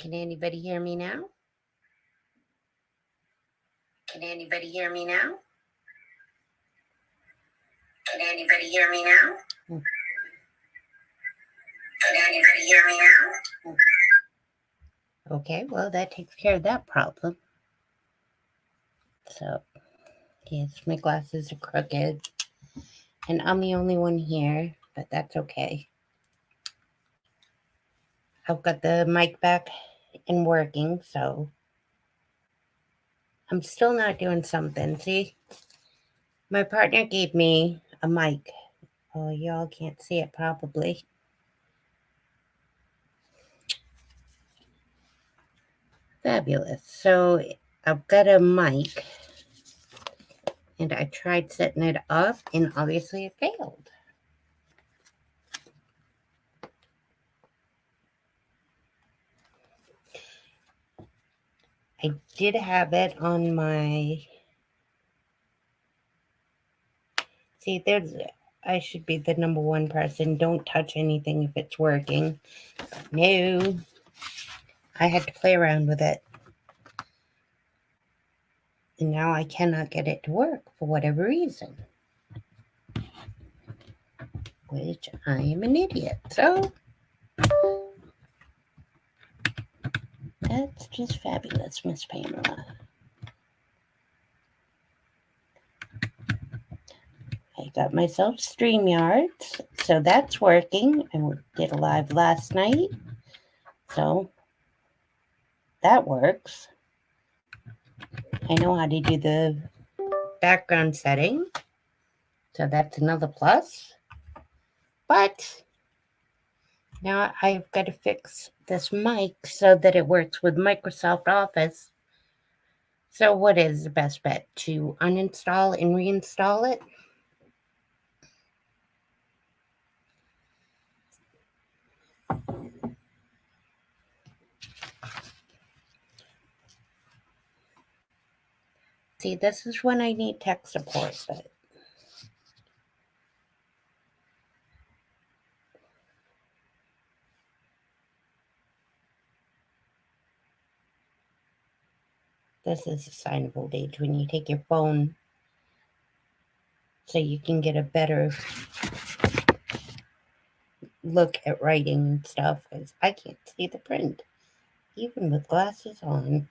Can anybody hear me now? Can anybody hear me now? Can anybody hear me now? Can anybody hear me now? Okay, well, that takes care of that problem. So, yes, my glasses are crooked. And I'm the only one here, but that's okay. I've got the mic back and working, so I'm still not doing something. See, my partner gave me a mic. Oh, y'all can't see it probably. Fabulous. So I've got a mic, and I tried setting it up, and obviously it failed. I did have it on my... See, I should be the number one person. Don't touch anything if it's working. No. I had to play around with it. And now I cannot get it to work for whatever reason. Which I am an idiot. So that's just fabulous, Miss Pamela. I got myself StreamYard, so that's working. I did a live last night, so that works. I know how to do the background setting, so that's another plus. But now I've got to fix this mic so that it works with Microsoft Office. So what is the best bet? To uninstall and reinstall it? See, this is when I need tech support, but this is a sign of old age when you take your phone so you can get a better look at writing and stuff, because I can't see the print, even with glasses on.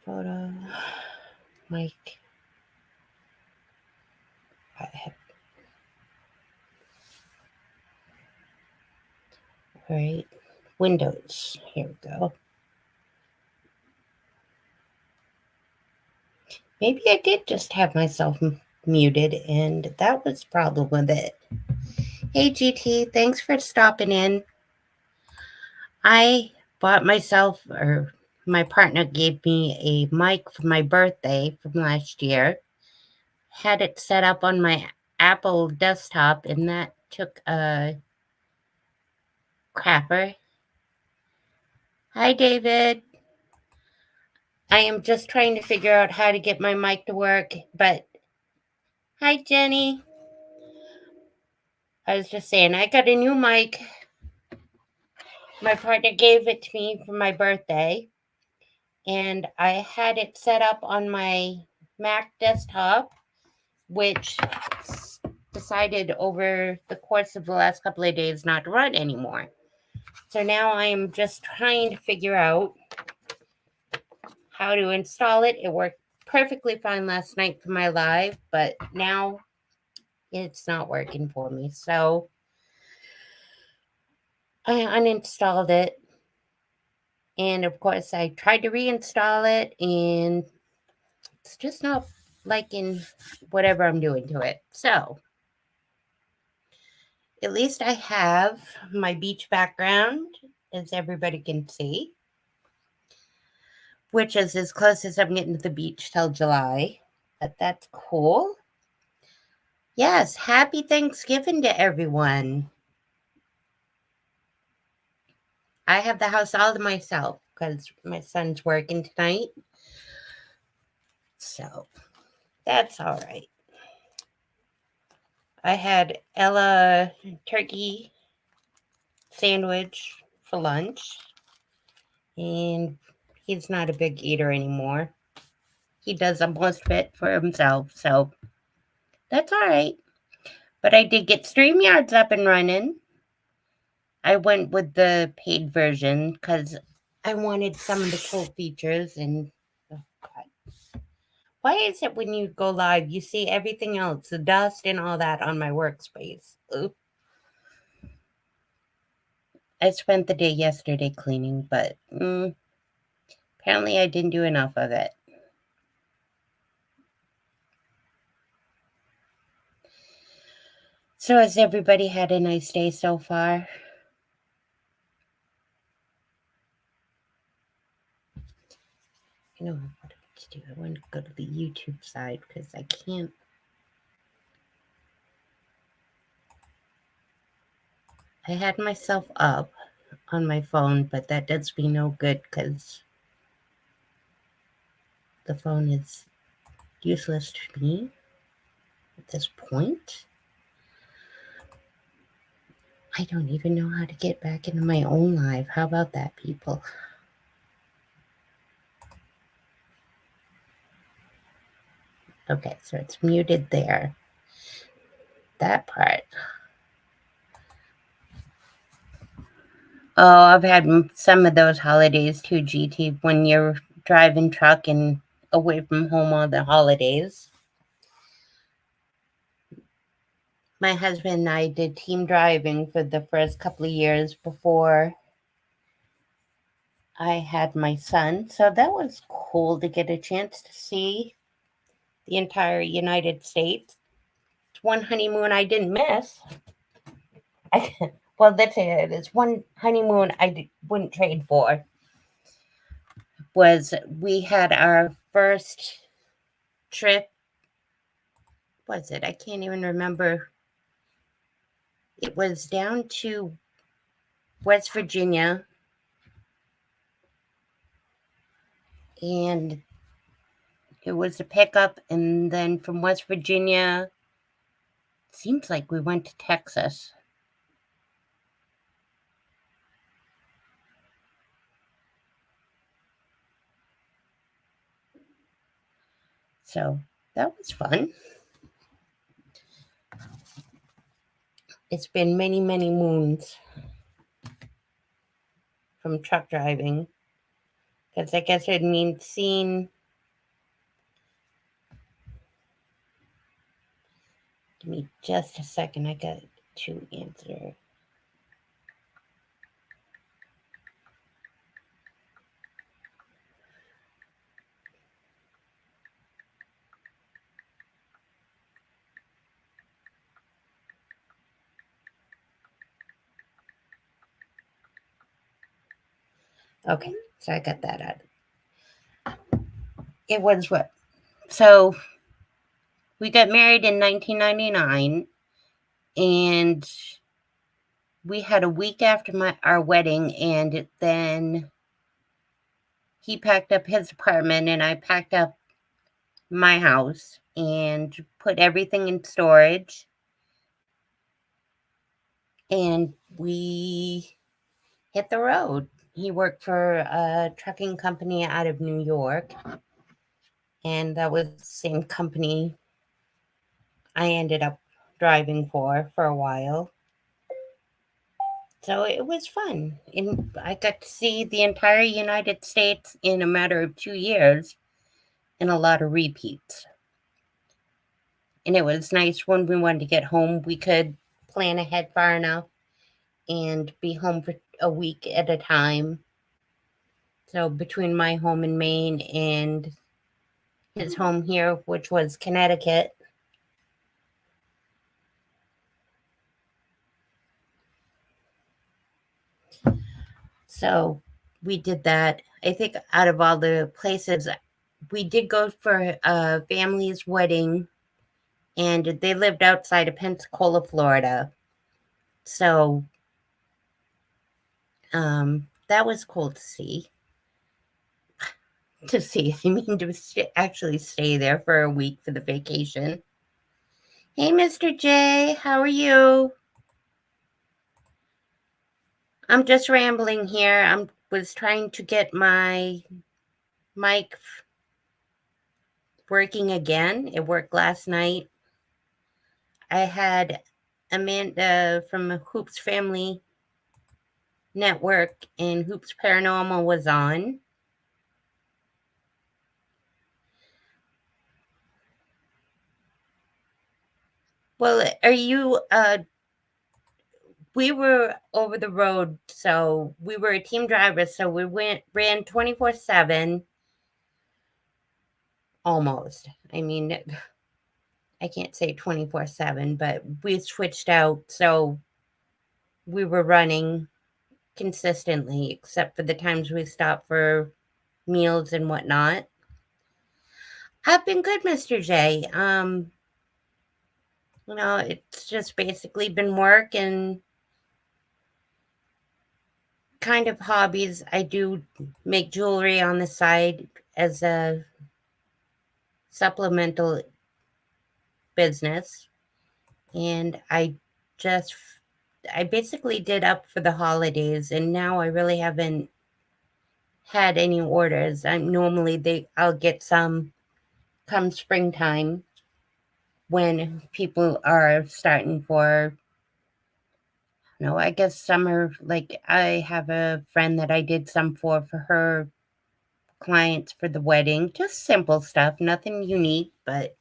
Photo, mic. I have... All right, Windows. Here we go. Maybe I did just have myself muted, and that was the problem with it. Hey, GT, thanks for stopping in. I bought myself, or my partner gave me a mic for my birthday from last year. Had it set up on my Apple desktop, and that took a crapper. Hi, David. I am just trying to figure out how to get my mic to work, but hi, Jenny. I was just saying, I got a new mic. My partner gave it to me for my birthday, and I had it set up on my Mac desktop, which decided over the course of the last couple of days not to run anymore. So now I am just trying to figure out how to install it. It worked perfectly fine last night for my live, but now it's not working for me. So I uninstalled it. And of course, I tried to reinstall it, and it's just not liking whatever I'm doing to it. So at least I have my beach background, as everybody can see, which is as close as I'm getting to the beach till July. But that's cool. Yes, happy Thanksgiving to everyone. I have the house all to myself because my son's working tonight. So that's all right. I had Ella turkey sandwich for lunch. and he's not a big eater anymore. He does most of it for himself, so that's all right. But I did get StreamYards up and running. I went with the paid version because I wanted some of the cool features. And oh God, why is it when you go live, you see everything else, the dust and all that on my workspace? Ooh. I spent the day yesterday cleaning, but apparently I didn't do enough of it. So has everybody had a nice day so far? You know what I want to do? I want to go to the YouTube side because I can't. I had myself up on my phone, but that does me no good because the phone is useless to me at this point. I don't even know how to get back into my own live. How about that, people? Okay, so it's muted there. That part. Oh, I've had some of those holidays too, GT, when you're driving truck and away from home on the holidays. My husband and I did team driving for the first couple of years before I had my son. So that was cool to get a chance to see the entire United States. It's one honeymoon I didn't miss. Well, that's it. It's one honeymoon I wouldn't trade for. Was we had our first trip. Was it? I can't even remember. It was down to West Virginia, and it was a pickup, and then from West Virginia, seems like we went to Texas. So that was fun. It's been many, many moons from truck driving, because I guess it means seeing. Give me just a second. I got to answer. Okay, so I got that out. It was what? So we got married in 1999, and we had a week after our wedding, and then he packed up his apartment, and I packed up my house and put everything in storage. And we hit the road. He worked for a trucking company out of New York, and that was the same company I ended up driving for a while. So it was fun. And I got to see the entire United States in a matter of 2 years and a lot of repeats. And it was nice when we wanted to get home, we could plan ahead far enough and be home for a week at a time. So between my home in Maine and his home here, which was Connecticut, so we did that. I think out of all the places, we did go for a family's wedding, and they lived outside of Pensacola, Florida. So that was cool to see. I mean, to actually stay there for a week for the vacation. Hey, Mr. J, how are you? I'm just rambling here. I'm was trying to get my mic working again. It worked last night. I had Amanda from Hoops Family Network and Hoops Paranormal was on. Well, are you we were over the road, so we were a team driver, so we ran 24/7 almost. I mean, I can't say 24/7, but we switched out, so we were running consistently, except for the times we stopped for meals and whatnot. I've been good, Mr. J. It's just basically been work and kind of hobbies. I do make jewelry on the side as a supplemental business, and just I basically did up for the holidays, and now I really haven't had any orders. I'm normally I'll get some come springtime when people are starting for, I guess summer. Like I have a friend that I did some for her clients for the wedding, just simple stuff, nothing unique, but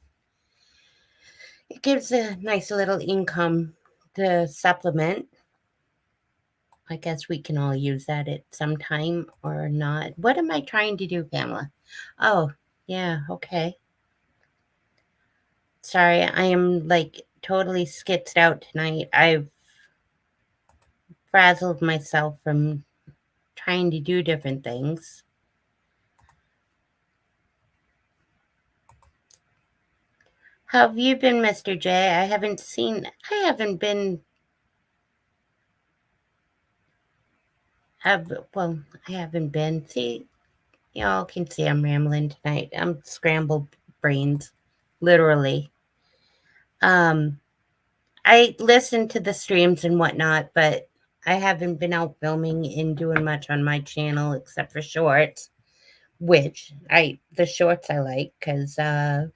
it gives a nice little income to supplement. I guess we can all use that at some time or not. What am I trying to do, Pamela? Oh, yeah, okay. Sorry, I am like totally skitzed out tonight. I've frazzled myself from trying to do different things. How have you been, Mr. J? I haven't been, well, I haven't been. See, y'all can see I'm rambling tonight. I'm scrambled brains, literally. Um, I listen to the streams and whatnot, but I haven't been out filming and doing much on my channel except for shorts, which the shorts I like because I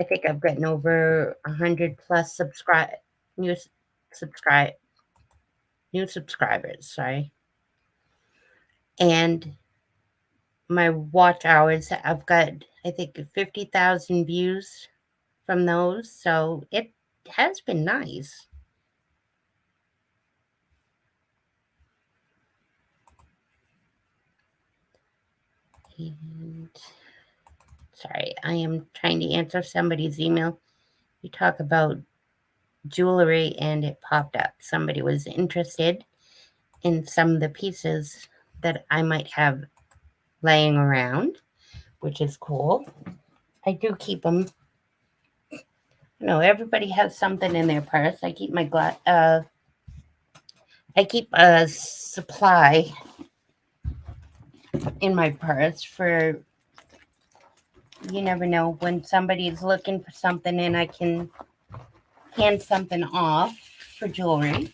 think I've gotten over 100 plus new subscribe new subscribers. Sorry, and my watch hours I've got I think 50,000 views from those, so it has been nice. And sorry, I am trying to answer somebody's email. You talk about jewelry, and it popped up. Somebody was interested in some of the pieces that I might have laying around, which is cool. I do keep them. Everybody has something in their purse. I keep I keep a supply in my purse for you never know when somebody's looking for something and I can hand something off for jewelry.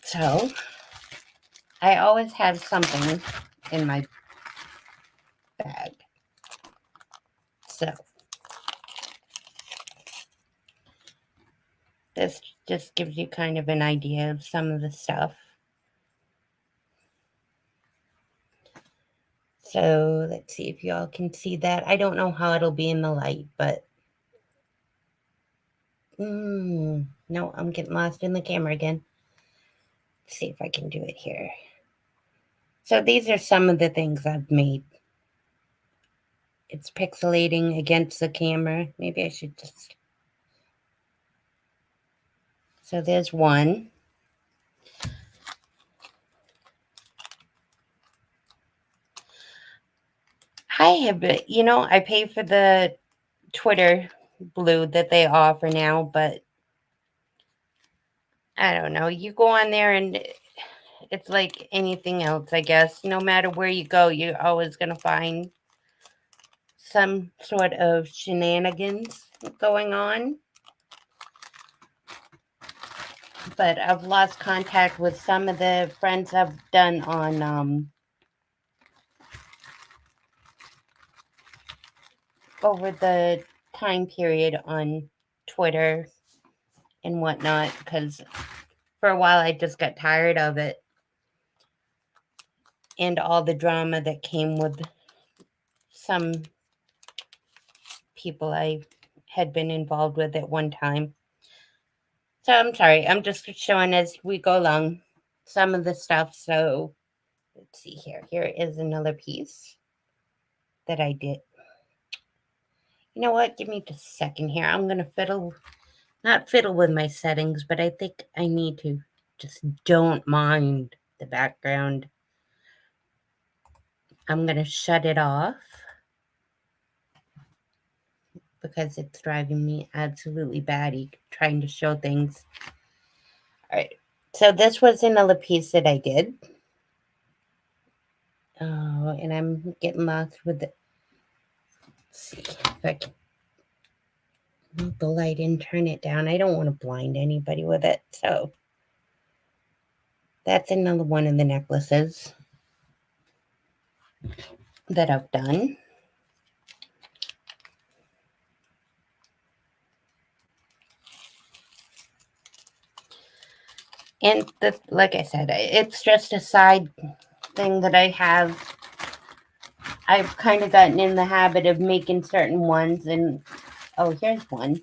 So I always have something in my bag. So this just gives you kind of an idea of some of the stuff. So let's see if y'all can see that. I don't know how it'll be in the light, but no, I'm getting lost in the camera again. Let's see if I can do it here. So these are some of the things I've made. It's pixelating against the camera. Maybe I should just... So there's one. I pay for the Twitter blue that they offer now, but I don't know. You go on there and it's like anything else, I guess. No matter where you go, you're always going to find some sort of shenanigans going on. but I've lost contact with some of the friends I've done on over the time period on Twitter and whatnot, because for a while I just got tired of it and all the drama that came with some people I had been involved with at one time. So I'm sorry, I'm just showing as we go along some of the stuff. So let's see here. Here is another piece that I did. You know what? Give me just a second here. I'm going to not fiddle with my settings, but I think I need to just don't mind the background. I'm going to shut it off because it's driving me absolutely batty trying to show things. All right. So this was another piece that I did. Oh, and I'm getting lost with it. Let's see if I can move the light and turn it down. I don't want to blind anybody with it. So that's another one of the necklaces that I've done. And like I said, it's just a side thing that I have. I've kind of gotten in the habit of making certain ones. And oh, here's one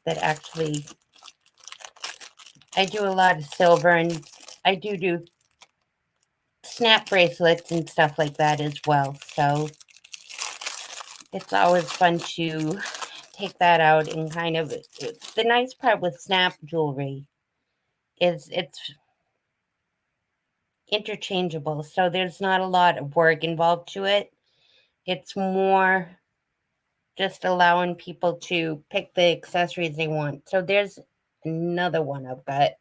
that actually, I do a lot of silver, and I do snap bracelets and stuff like that as well. So it's always fun to take that out and kind of, the nice part with snap jewelry is it's interchangeable. So there's not a lot of work involved to it. It's more just allowing people to pick the accessories they want. So there's another one I've got.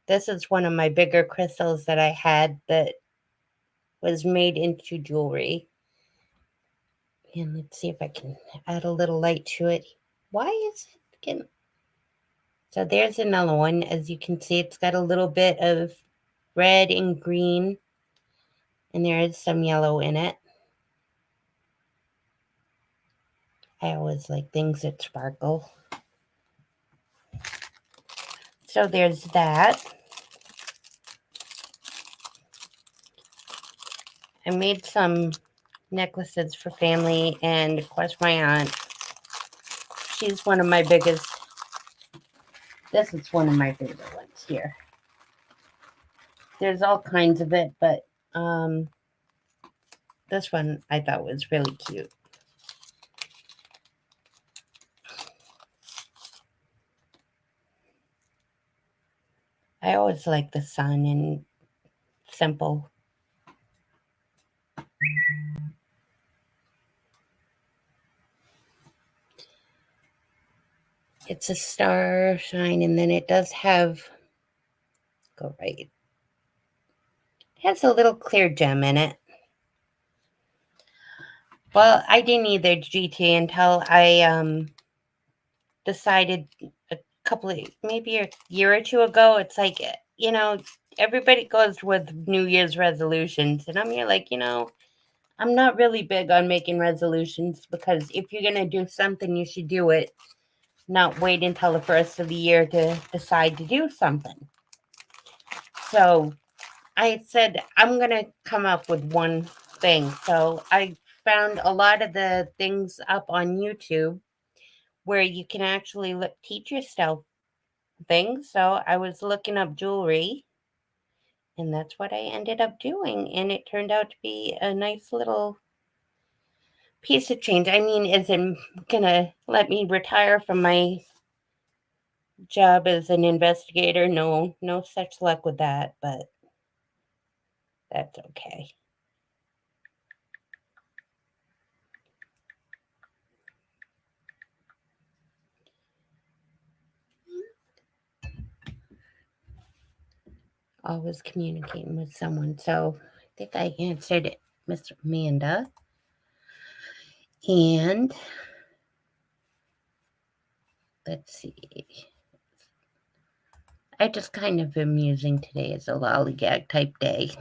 This is one of my bigger crystals that I had that was made into jewelry. And let's see if I can add a little light to it. Why is it getting... So there's another one. As you can see, it's got a little bit of red and green, and there is some yellow in it. I always like things that sparkle. So there's that. I made some necklaces for family, and of course my aunt. She's one of my biggest. This is one of my favorite ones here. There's all kinds of it, but this one I thought was really cute. I always like the sun and simple. It's a star shine, and then it does have, go right. It has a little clear gem in it. Well, I didn't either, GT, until I decided a couple of, maybe a year or two ago. It's like, everybody goes with New Year's resolutions, and I'm here like, I'm not really big on making resolutions, because if you're going to do something, you should do it, not wait until the first of the year to decide to do something. So I said, I'm going to come up with one thing. So I found a lot of the things up on YouTube where you can actually teach yourself things. So I was looking up jewelry, and that's what I ended up doing. And it turned out to be a nice little piece of change. I mean, is it going to let me retire from my job as an investigator? No such luck with that, but that's okay. Always communicating with someone. So I think I answered it, Miss Amanda. And let's see. I just kind of am using today as a lollygag type day.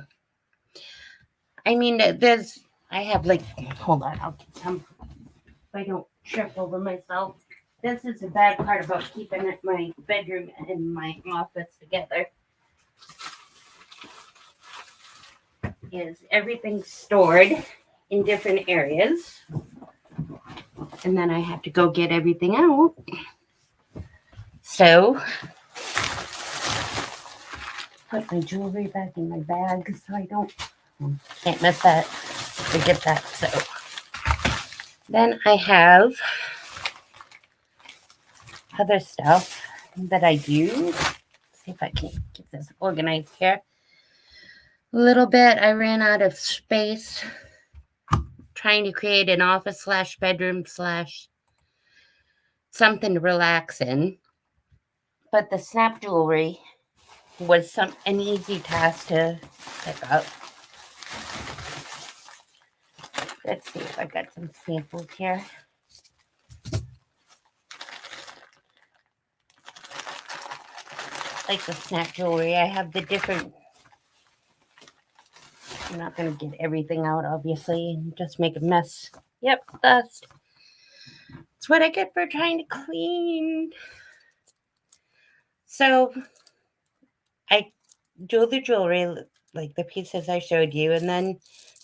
I mean, I have like, hold on, I'll get some, if I don't trip over myself. This is the bad part about keeping my bedroom and my office together. Is everything's stored in different areas. And then I have to go get everything out. So, put my jewelry back in my bag so I can't miss that, forget that. So, then I have other stuff that I use. See if I can get this organized here. A little bit, I ran out of space trying to create an office slash bedroom slash something to relax in. But the snap jewelry was an easy task to pick up. Let's see if I got some samples here. Like the snap jewelry, I have the different. I'm not going to get everything out, obviously, and just make a mess. Yep, dust. That's what I get for trying to clean. So, I do the jewelry, like the pieces I showed you, and then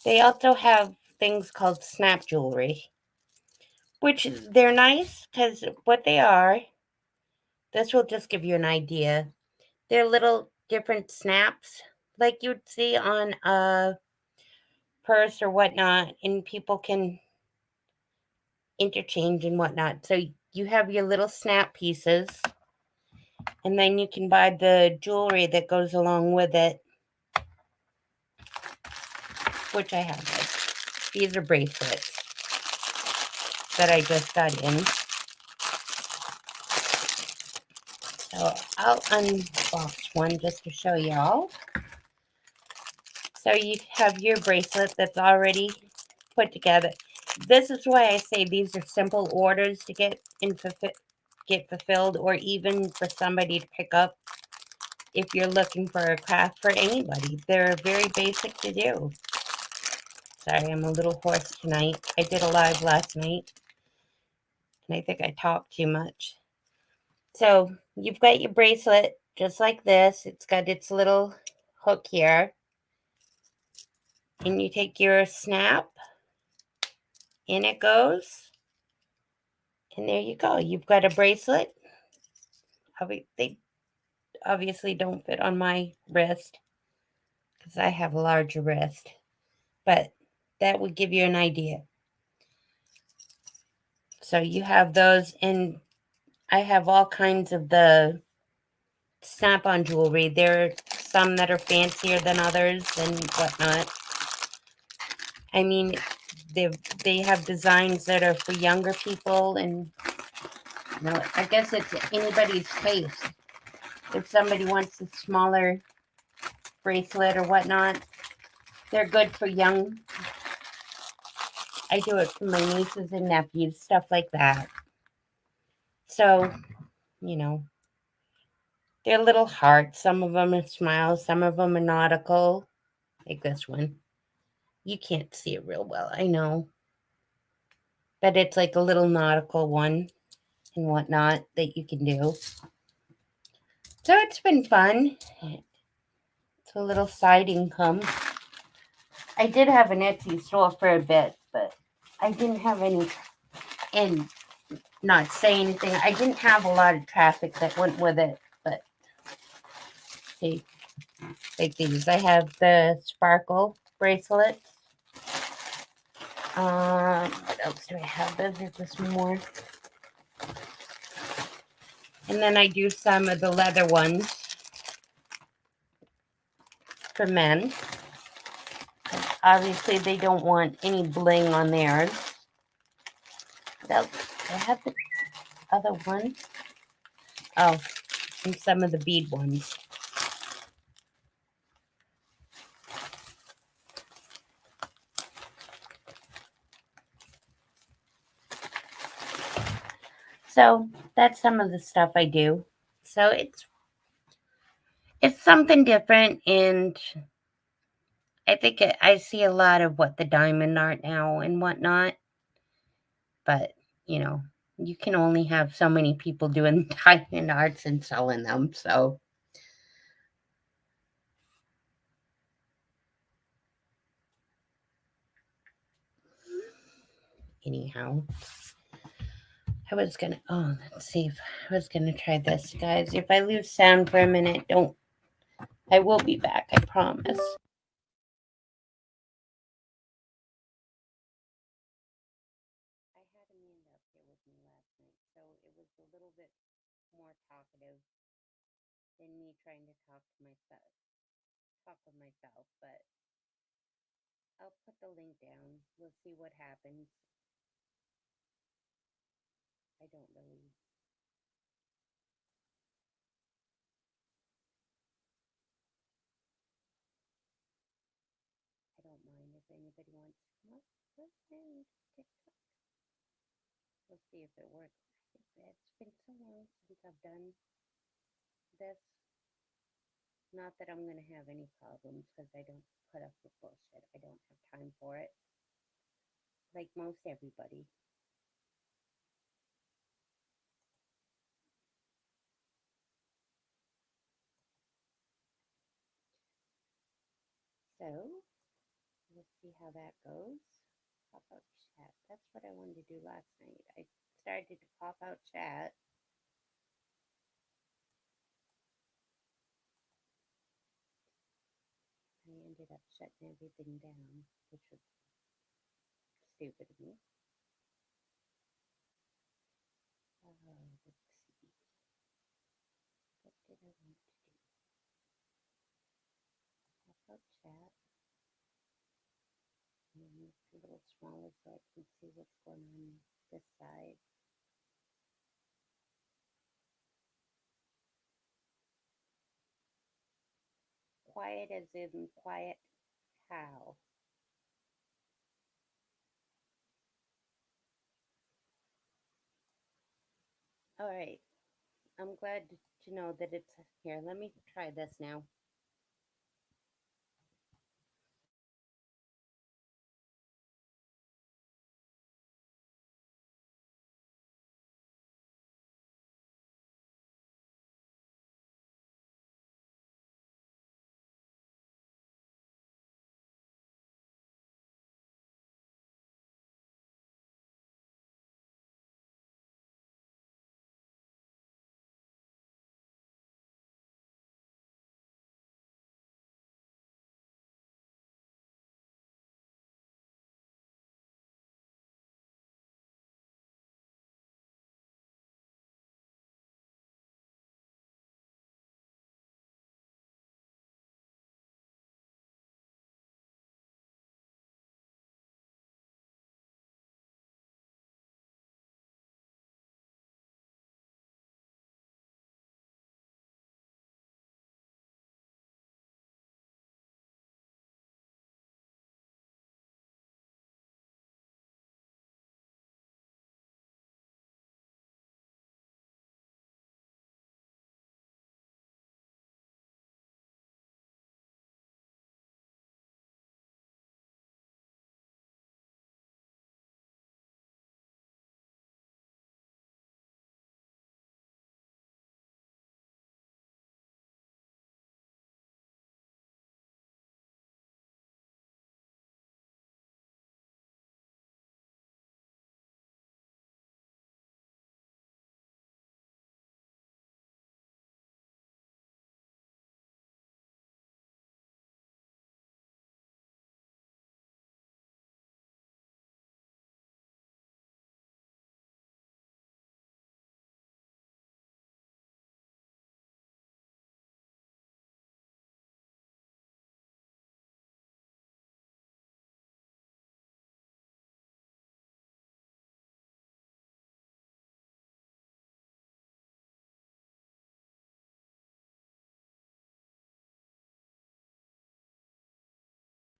they also have things called snap jewelry, which they're nice because what they are, this will just give you an idea. They're little different snaps like you'd see on a purse or whatnot, and people can interchange and whatnot. So you have your little snap pieces, and then you can buy the jewelry that goes along with it, which I have. These are bracelets that I just got in. So I'll unbox one just to show y'all. So you have your bracelet that's already put together. This is why I say these are simple orders to get fulfilled, or even for somebody to pick up if you're looking for a craft for anybody. They're very basic to do. Sorry, I'm a little hoarse tonight. I did a live last night, and I think I talked too much. So you've got your bracelet just like this. It's got its little hook here. And you take your snap, in it goes. And there you go. You've got a bracelet. They obviously don't fit on my wrist because I have a larger wrist. But that would give you an idea. So you have those, and I have all kinds of the snap-on jewelry. There are some that are fancier than others and whatnot. I mean, they have designs that are for younger people, and I guess it's anybody's taste. If somebody wants a smaller bracelet or whatnot, they're good for young. I do it for my nieces and nephews, stuff like that. So, they're little hearts. Some of them are smiles, some of them are nautical, like this one. You can't see it real well, I know. But it's like a little nautical one and whatnot that you can do. So it's been fun. It's a little side income. I did have an Etsy store for a bit, but I didn't have any, and not say anything, I didn't have a lot of traffic that went with it, but see, like these. I have the sparkle bracelet. What else do I have? There's just more. And then I do some of the leather ones for men. Obviously, they don't want any bling on theirs. I have the other one. Oh, and some of the bead ones. So that's some of the stuff I do. So it's something different, and I think I see a lot of what the diamond art now and whatnot, but you know, you can only have so many people doing diamond arts and selling them. So anyhow, let's see if I was gonna try this, guys. If I lose sound for a minute, don't. I will be back. I promise. I had Amanda up here with me last night, so it was a little bit more talkative than me trying to talk with myself. But I'll put the link down. We'll see what happens. I don't really. I don't mind if anybody wants to come up. And TikTok. We'll see if it works. It's been so long since I've done this. Not that I'm gonna have any problems because I don't put up with bullshit. I don't have time for it. Like most everybody. So we'll see how that goes. Pop out chat. That's what I wanted to do last night. I started to pop out chat. I ended up shutting everything down, which was stupid of me. Let's see. What did I want to do? Pop out chat. And make it a little smaller so I can see what's going on this side. Quiet as in quiet how? All right. I'm glad to know that it's here. Let me try this now.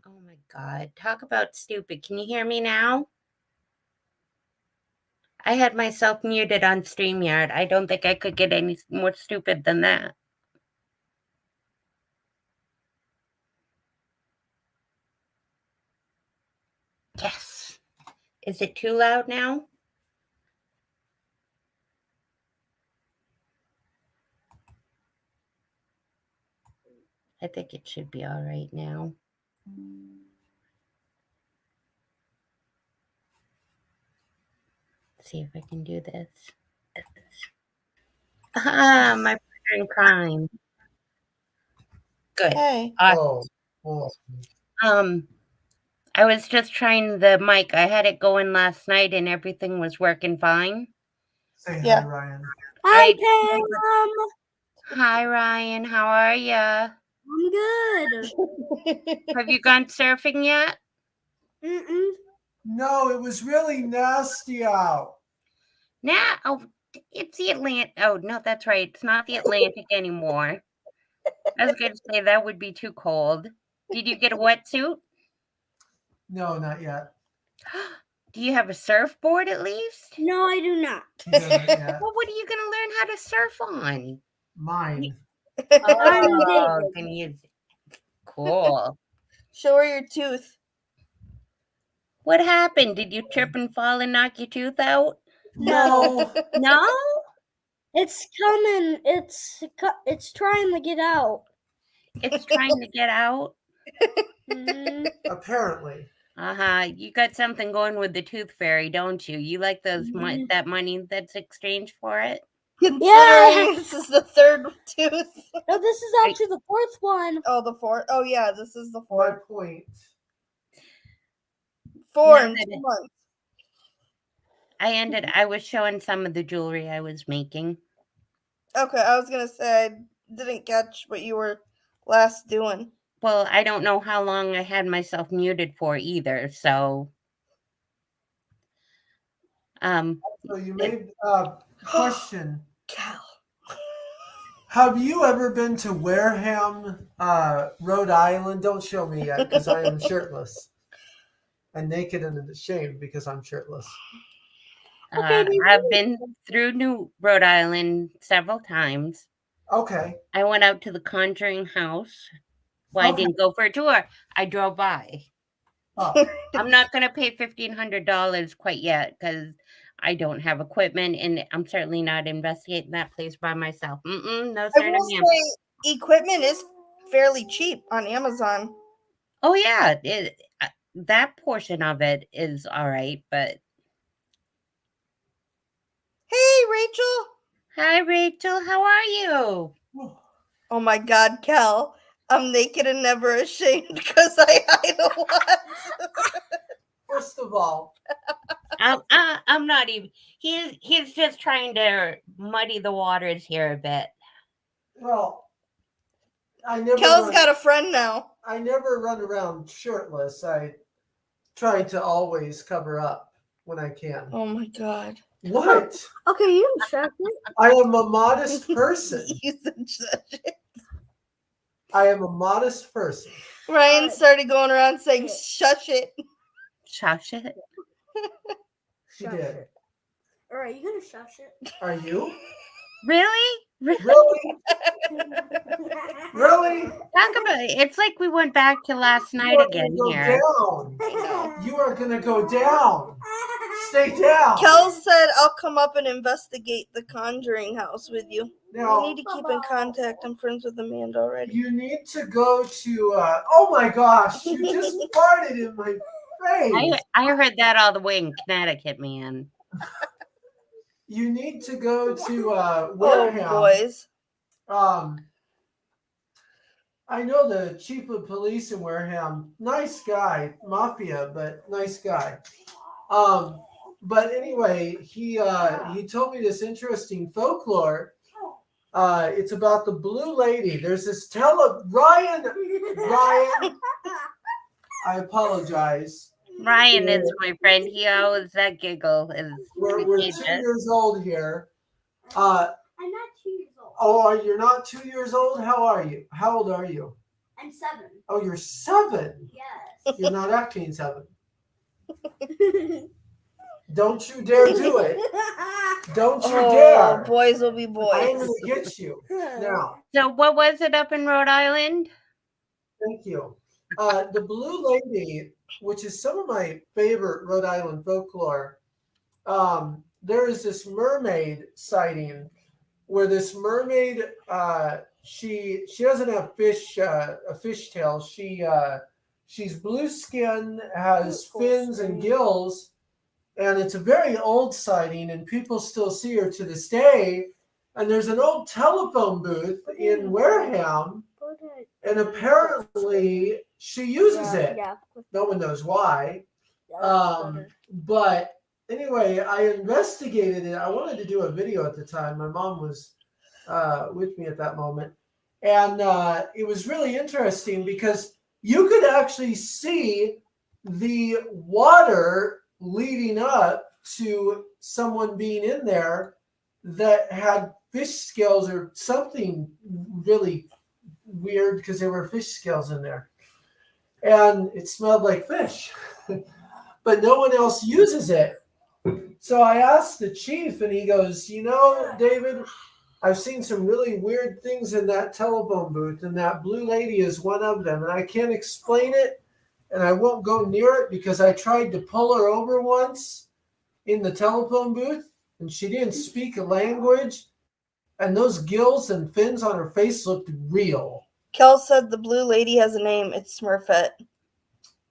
Oh my God. Talk about stupid. Can you hear me now? I had myself muted on StreamYard. I don't think I could get any more stupid than that. Yes. Is it too loud now? I think it should be all right now. Let's see if I can do this. Ah, my partner in crime. Good. Hey. Awesome. I was just trying the mic. I had it going last night and everything was working fine. Say Yeah. hi, Ryan. Hi, I- Pam. Hi, Ryan. How are ya? I'm good. Have you gone surfing yet? Mm-mm. No, it was really nasty out. Nah. Oh, it's the Atlantic. Oh, no, that's right. It's not the Atlantic anymore. I was going to say that would be too cold. Did you get a wetsuit? No, not yet. Do you have a surfboard at least? No, I do not. He doesn't yet. Well, what are you going to learn how to surf on? Mine. Oh, can you? Cool. Show her your tooth. What happened? Did you trip and fall and knock your tooth out? No. No? It's coming. It's trying to get out. It's trying to get out? Mhm. Apparently. Uh-huh. You got something going with the tooth fairy, don't you? You like those Mhm. that money that's exchanged for it? Considering this is the third tooth. No, this is actually the fourth one. Oh, the fourth. Oh, yeah, this is the My fourth. point. 4 Now in that 2 months. I was showing some of the jewelry I was making. Okay, I was gonna say I didn't catch what you were last doing. Well, I don't know how long I had myself muted for either, so So you made a question. Cal. Have you ever been to Wareham, Rhode Island? Don't show me yet because I am shirtless. And naked and ashamed because I'm shirtless. I've been through New Rhode Island several times. Okay. I went out to the Conjuring house. Well, I didn't go for a tour. I drove by. Oh. I'm not going to pay $1,500 quite yet because I don't have equipment, and I'm certainly not investigating that place by myself. No, I sir, no, will ma'am. say equipment is fairly cheap on Amazon. Oh, yeah. That portion of it is all right, but... Hey, Rachel. Hi, Rachel. How are you? Oh my God, Cal. I'm naked and never ashamed because I hide a lot. First of all, I'm not even... He's just trying to muddy the waters here a bit. well, Cal's got a friend now. I never run around shirtless. I try to always cover up when I can. Oh my God. What? Okay, you can check it. I am a modest person. You said shut it. I am a modest person. Ryan started going around saying shush it. Shush it. She did. All right, you gonna shush it? Are you? Really? Really? Really? Talk about it. It's like we went back to last night again here. You are going to go down. Stay down. Kel said I'll come up and investigate the Conjuring house with you. Now, We need to keep in contact. I'm friends with Amanda already. you need to go to, oh my gosh, you just farted in my face. I heard that all the way in Connecticut, man. You need to go to Oh, Wareham. boys. I know the chief of police in Wareham. Nice guy, mafia, but nice guy. But anyway, he told me this interesting folklore. It's about the blue lady. There's this Ryan. I apologize. Ryan is my friend. He always that giggle is. We're 2 years old here. I'm not 2 years old. Oh, you're not 2 years old? How are you? How old are you? I'm 7. Oh, you're 7. Yes. You're not acting 7. Don't you dare do it. Don't you Oh, dare. boys will be I am boys. going to get you. Now, So what was it up in Rhode Island? thank you. The Blue Lady, which is some of my favorite Rhode Island folklore, there is this mermaid sighting where this mermaid, she doesn't have a fish tail. She's blue skin, has fins and gills, and it's a very old sighting, and people still see her to this day. And there's an old telephone booth in Wareham, and apparently she uses it. No one knows why. But anyway, I investigated it. I wanted to do a video at the time. My mom was with me at that moment. And it was really interesting because you could actually see the water leading up to someone being in there that had fish scales or something really weird because there were fish scales in there. And it smelled like fish. But no one else uses it. So I asked the chief, and he goes, David, I've seen some really weird things in that telephone booth, and that Blue Lady is one of them. And I can't explain it, and I won't go near it because I tried to pull her over once in the telephone booth, and she didn't speak a language, and those gills and fins on her face looked real. Kel said the Blue Lady has a name. It's Smurfette.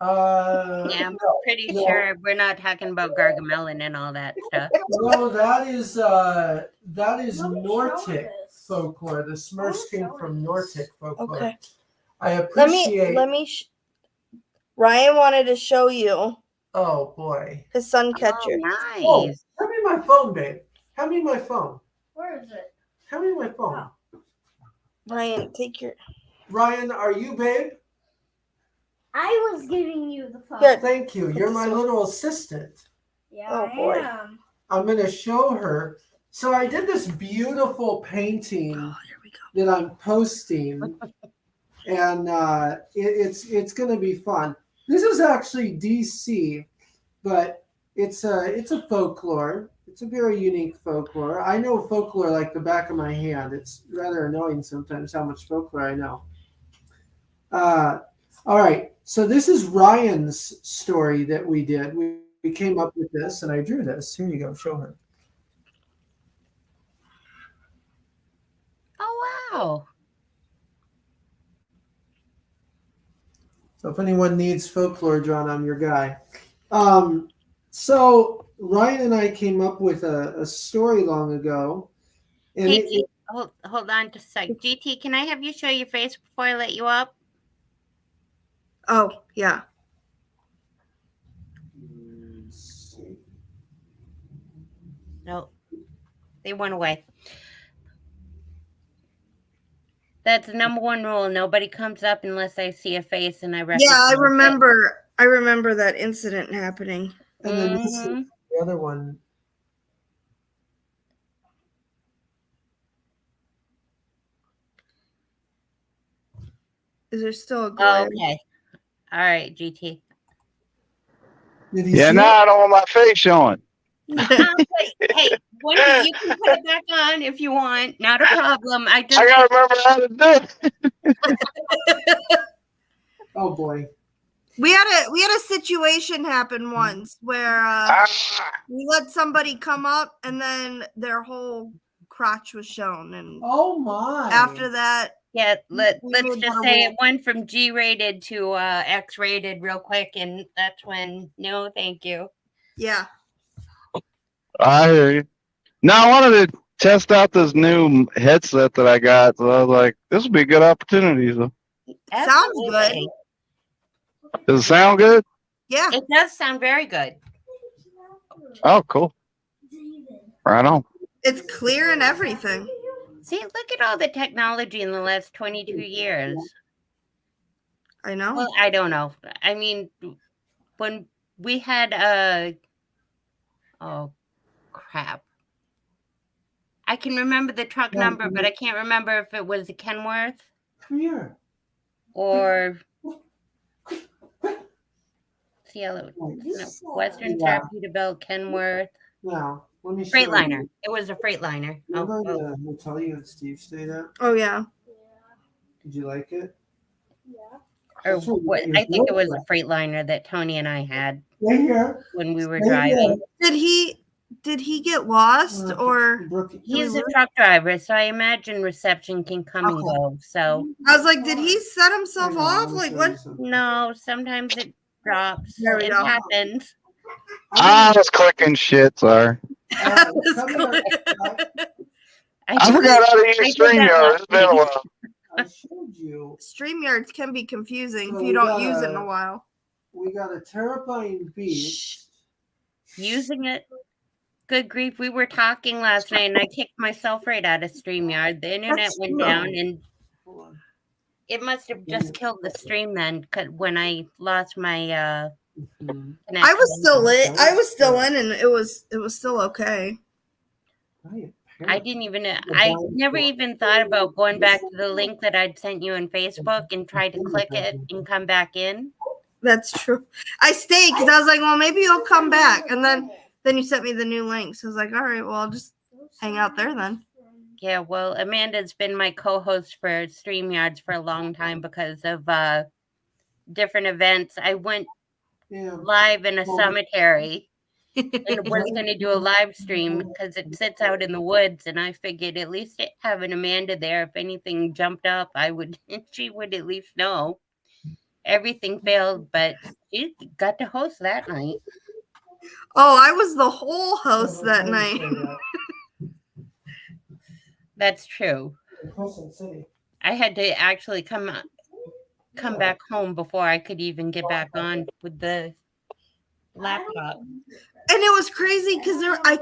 Yeah, I'm pretty sure we're not talking about Gargamel and all that stuff. No, that is Nordic folklore. The Smurfs came from Nordic folklore. Okay. I appreciate. Let me. Ryan wanted to show you Oh boy. his sun catcher. Nice. Oh, hand me my phone, babe. Hand me my phone. Where is it? Hand me my phone. Ryan, take your. Ryan, are you babe? I was giving you the phone. Here. Thank you. You're my little assistant. Yeah, Oh, boy. I am. I'm going to show her. So I did this beautiful painting that I'm posting, and it's going to be fun. This is actually DC, but it's a folklore. It's a very unique folklore. I know folklore like the back of my hand. It's rather annoying sometimes how much folklore I know. All right. So this is Ryan's story that we did. We came up with this, and I drew this. Here you go. Show her. Oh, wow. So if anyone needs folklore drawn, I'm your guy. So Ryan and I came up with a story long ago. And Hey, hold on just a sec. GT, can I have you show your face before I let you up? Oh, yeah. No, they went away. That's the number one rule. Nobody comes up unless I see a face and I recognize Yeah, I it. remember. I remember that incident happening. And then this is the other one. Is there still a glare? Oh, okay. All right, GT. Did he Yeah, see now it? I don't want my face showing. Hey, Wendy, you can put it back on if you want. Not a problem. I just I gotta remember how to do it. Oh boy. We had a situation happen once where we let somebody come up and then their whole crotch was shown, and Oh my. after that, yeah. Let's We made just that a say rule. it went from G-rated to X-rated real quick, and that's when no, thank you. yeah. I hear you. Now I wanted to test out this new headset that I got. So I was like, this would be a good opportunity. So. Sounds good. Absolutely. Does it sound good? Yeah. It does sound very good. Oh, cool. Right on. It's clear and everything. See, look at all the technology in the last 22 years. I know. Well, I don't know. I mean, when we had oh crap. I can remember the truck number, but I can't remember if it was a Kenworth Come here. or Cielo, Nice. Western Yeah. Star, Peterbilt, Kenworth, Now, let me show Freightliner. you. It was a Freightliner. Remember Oh, the hotel you and Steve stayed at? Oh yeah. Did you like it? or That's where what? you I think it was a at. Freightliner that Tony and I had Stay here. when we were Stay here. driving. Did he get lost or? Brooke, He's a really? truck driver, so I imagine reception can come and Okay. go. So I was like, did he set himself hang on, off? let me Like show what? you something. no, sometimes it drops. There we It go. happens. I was clicking shit, sorry. That was Come cool. here. I forgot how to use I did that StreamYard. last It's been a night. while. I showed you. StreamYards can be confusing So if we you don't got use it in a- a while. We got a terrifying beast. Using it. Good grief, we were talking last night and I kicked myself right out of StreamYard. The internet That's went true. down and Hold on. it must have just killed the stream then when I lost my Mhm. connection. I was still in. I was still in, and it was still okay. I didn't even, I never even thought about going back to the link that I'd sent you on Facebook and try to click it and come back in. That's true. I stayed because I was like, well, maybe you'll come back, and then you sent me the new link. So I was like, all right, well, I'll just hang out there then. Yeah, well, Amanda's been my co-host for StreamYards for a long time because of different events. I went live in a cemetery and was going to do a live stream because it sits out in the woods, and I figured at least having Amanda there, if anything jumped up, she would at least know. Everything failed, but she got to host that night. Oh, I was the whole host that night. That's true. I had to actually come back home before I could even get back on with the laptop. And it was crazy because I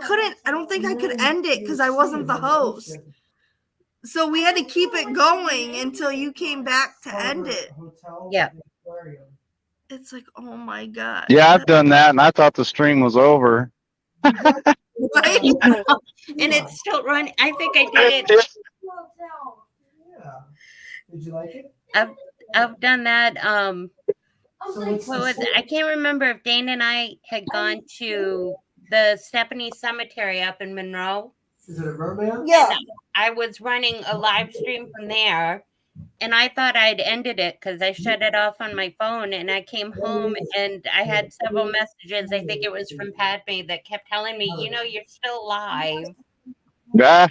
don't think I could end it because I wasn't the host. So we had to keep it going until you came back to end it. Yeah. It's like, oh my God. Yeah, I've done that, and I thought the stream was over. Right? And it's still running. I think I did it. Yeah. Did you like it? I've done that. What was it? I can't remember if Dana and I had gone to the Stephanie Cemetery up in Monroe. Is it a merman? Yeah. I was running a live stream from there, and I thought I'd ended it because I shut it off on my phone, and I came home and I had several messages. I think it was from Padme that kept telling me, you're still live. Yeah.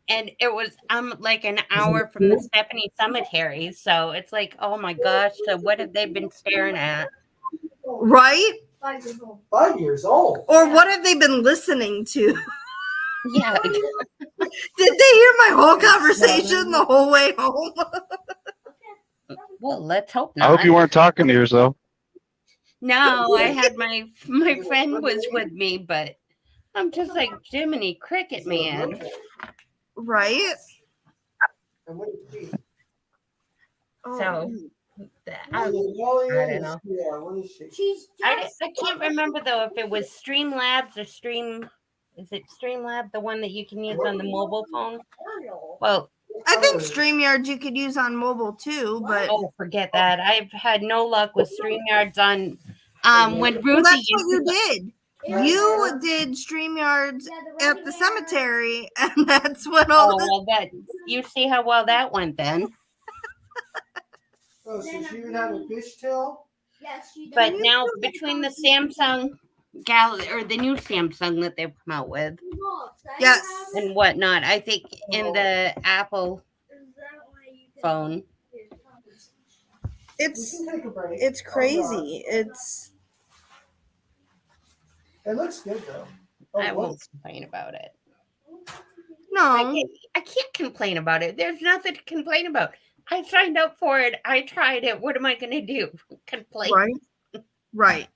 And it was like an hour from the Stephanie Cemetery. So it's like, oh my gosh. So what have they been staring at? Right? 5 years old. Or what have they been listening to? Yeah. Did they hear my whole conversation the whole way home? Well, let's hope I not. hope you weren't talking to yourself. No, I had my friend was with me, but I'm just like Jiminy Cricket, man. Right? So I don't know. Yeah, what is she? I can't remember though if it was Streamlabs or Is it Streamlab, the one that you can use on the mobile phone? Well, I think StreamYards you could use on mobile too, but forget that. I've had no luck with StreamYards on when Ruthie well, that's used what you did. You did StreamYards at the cemetery, and that's what all that you see how well that went then. Oh, so she would have a fishtail? Yes, she does. But now between the Samsung Galaxy or the new Samsung that they've come out with Yes. and whatnot, I think in the Apple phone. It's crazy. It looks good though. I won't complain about it. No. I can't complain about it. There's nothing to complain about. I signed up for it. I tried it. What am I going to do? Complain? Right.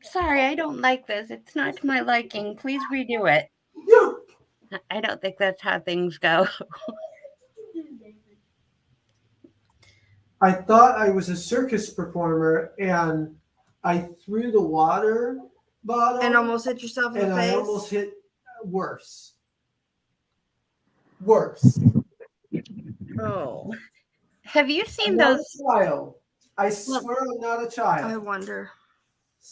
Sorry, I don't like this. It's not to my liking. Please redo it. I don't think that's how things go. I thought I was a circus performer and I threw the water bottle And almost hit yourself in and the face. I almost hit worse. Worse. Oh. Have you seen Not those? a child. I swear I'm not a I child. wonder.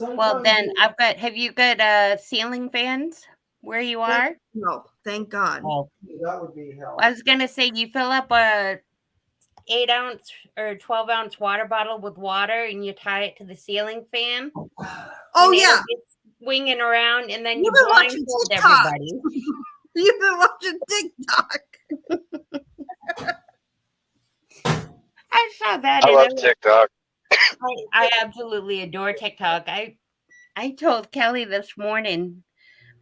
Well, then have you got ceiling fans where you are? No, thank God. Oh, That would be hell. I was gonna say you fill up a 8-ounce or 12-ounce water bottle with water and you tie it to the ceiling fan. Oh and yeah, it'll be swinging around, and then you You've been watching blindfold TikTok. everybody. you've been watching TikTok. I saw that, I and love TikTok. I absolutely adore TikTok. I told Kelly this morning.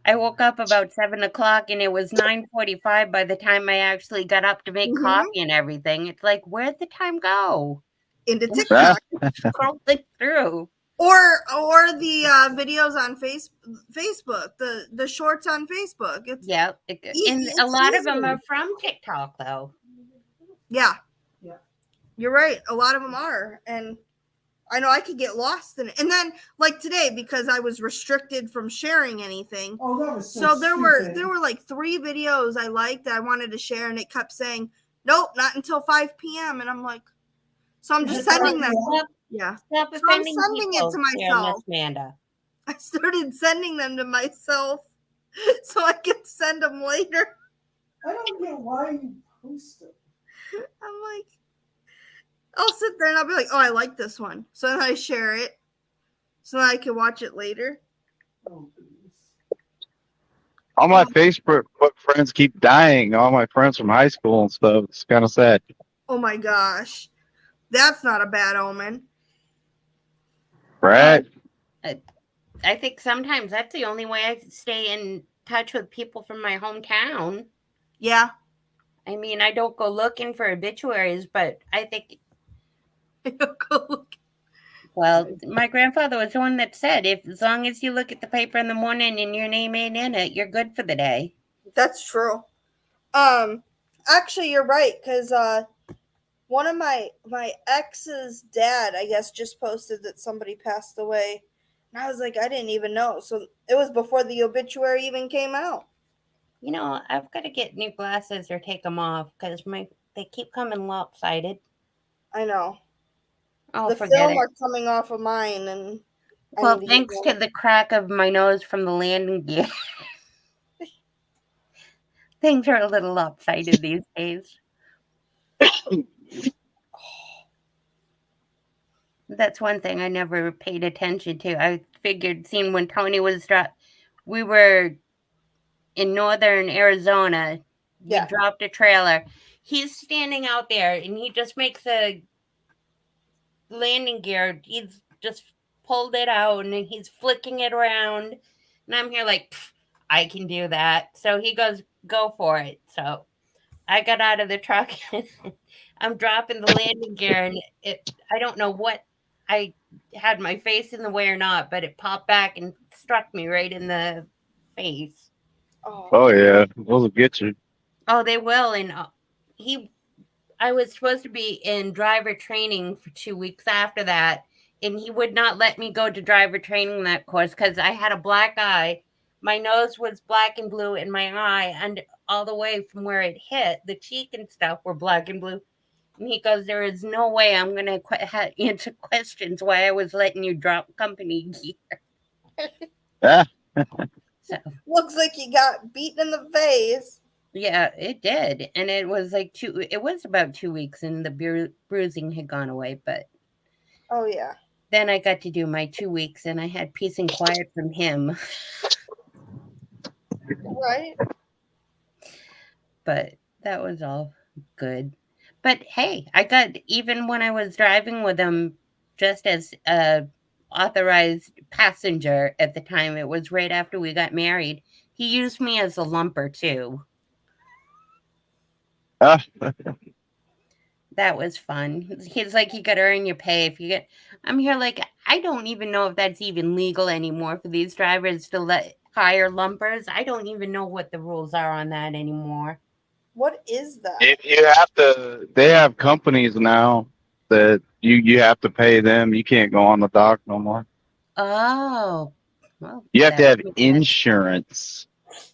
I woke up about 7 o'clock, and it was 9:45 by the time I actually got up to make Mhm. coffee and everything. It's like, where'd the time go? Into I'm TikTok. scrolling through. Or the videos on Facebook, the shorts on Facebook. It's Yeah, and it's a lot of them easy. are from TikTok, though. Yeah. Yeah. You're right. A lot of them are, and I know I could get lost in it. And then, like today, because I was restricted from sharing anything, Oh, that was so there stupid. were like 3 videos I liked that I wanted to share, and it kept saying, "Nope, not until 5 p.m." And I'm like, so I'm just Is it sending 5 them. p.m.? Yeah. Stop So I'm offending sending it people to here, Miss myself. Amanda. I started sending them to myself so I could send them later. I don't get why you post it. I'm like, I'll sit there and I'll be like, oh, I like this one. So then I share it so that I can watch it later. Oh, goodness. All my Facebook friends keep dying. All my friends from high school and stuff. It's kind of sad. Oh my gosh. That's not a bad omen. Right? I think sometimes that's the only way I stay in touch with people from my hometown. Yeah. I mean, I don't go looking for obituaries, but I think, well, my grandfather was the one that said, as long as you look at the paper in the morning and your name ain't in it, you're good for the day. That's true. Actually, you're right, because one of my ex's dad, I guess, just posted that somebody passed away. And I was like, I didn't even know. So it was before the obituary even came out. You know, I've got to get new glasses or take them off because they keep coming lopsided. I know. Oh, The forget film it. are coming off of mine, and Well, thanks to the crack of my nose from the landing gear. Things are a little lopsided these days. That's one thing I never paid attention to. I figured, seeing when Tony was we were in northern Arizona. We dropped a trailer. He's standing out there, and he just makes a landing gear. He's just pulled it out, and he's flicking it around. And I'm here like, I can do that. So he goes, go for it. So I got out of the truck. And I'm dropping the landing gear, and I don't know what I had my face in the way or not, but it popped back and struck me right in the face. Oh yeah, those will get you. Oh, they will. And I was supposed to be in driver training for 2 weeks after that, and he would not let me go to driver training that course because I had a black eye. My nose was black and blue, and my eye, and all the way from where it hit, the cheek and stuff were black and blue. And he goes, there is no way I'm going to answer questions why I was letting you drop company gear. Yeah. So. Looks like you got beaten in the face. Yeah, it did. And it was like it was about 2 weeks, and the bruising had gone away. But oh, yeah. Then I got to do my 2 weeks, and I had peace and quiet from him. Right. But that was all good. But hey, I got, even when I was driving with him just as a authorized passenger at the time, it was right after we got married, he used me as a lumper too. That was fun. He's like, you got to earn your pay. If you get, I'm here like, I don't even know if that's even legal anymore for these drivers to hire lumpers. I don't even know what the rules are on that anymore. What is that? You have to. They have companies now that you have to pay them. You can't go on the dock no more. Oh, well, you have to have insurance.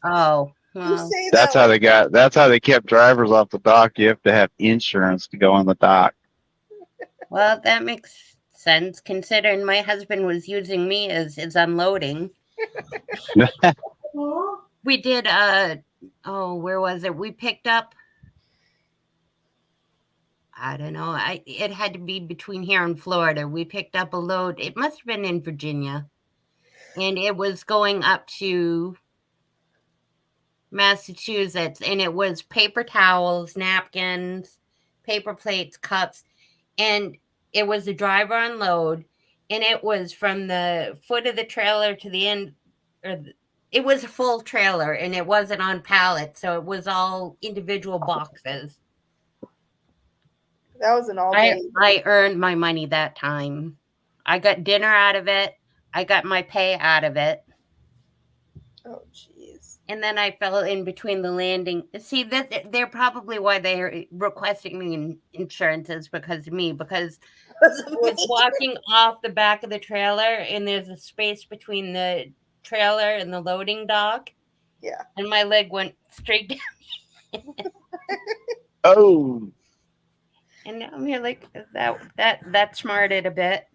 Oh, well, that's how they got. That's how they kept drivers off the dock. You have to have insurance to go on the dock. Well, that makes sense considering my husband was using me as his unloading. We did where was it? We picked up, I don't know. It had to be between here and Florida. We picked up a load. It must have been in Virginia. And it was going up to Massachusetts, and it was paper towels, napkins, paper plates, cups, and it was a driver unload, and it was from the foot of the trailer to the end, it was a full trailer, and it wasn't on pallets, so it was all individual boxes. That was an all day. I earned my money that time. I got dinner out of it. I got my pay out of it. Oh, jeez. And then I fell in between the landing. See, they're probably why they're requesting me insurances because of me. Because I was walking off the back of the trailer, and there's a space between the trailer and the loading dock. Yeah. And my leg went straight down. Oh. And now I'm here like that smarted a bit.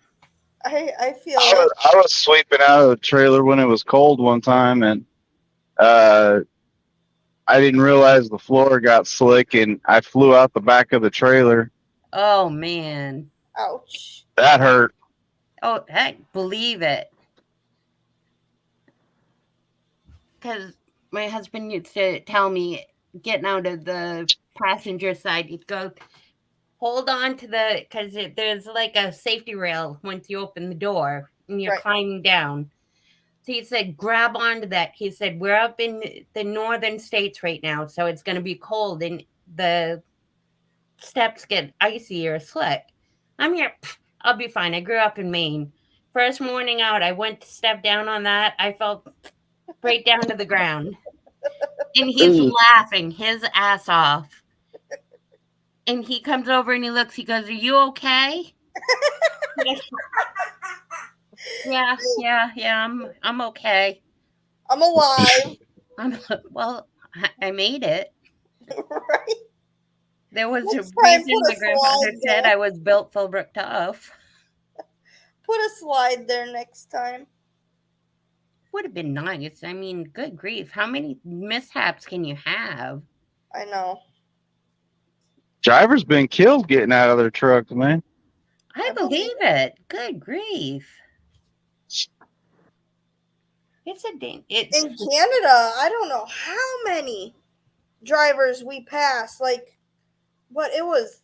I feel I was sweeping out of the trailer when it was cold one time, and I didn't realize the floor got slick, and I flew out the back of the trailer. Oh man! Ouch! That hurt. Oh heck, believe it. Because my husband used to tell me, getting out of the passenger side, he'd go, hold on to because there's like a safety rail once you open the door and you're climbing down. So he said, grab onto that. He said, we're up in the northern states right now, so it's going to be cold and the steps get icy or slick. I'm here. I'll be fine. I grew up in Maine. First morning out, I went to step down on that. I fell right down to the ground. And he's laughing his ass off. And he comes over and he looks, he goes, are you okay? Yeah, I'm okay. I'm alive. I made it. Right. There was a reason my grandfather said I was built Philbrook tough. Put a slide there next time. Would have been nice. I mean, good grief. How many mishaps can you have? I know. Drivers been killed getting out of their trucks, man. I believe it. Good grief. It's a dang. In Canada, I don't know how many drivers we passed. Like, but it was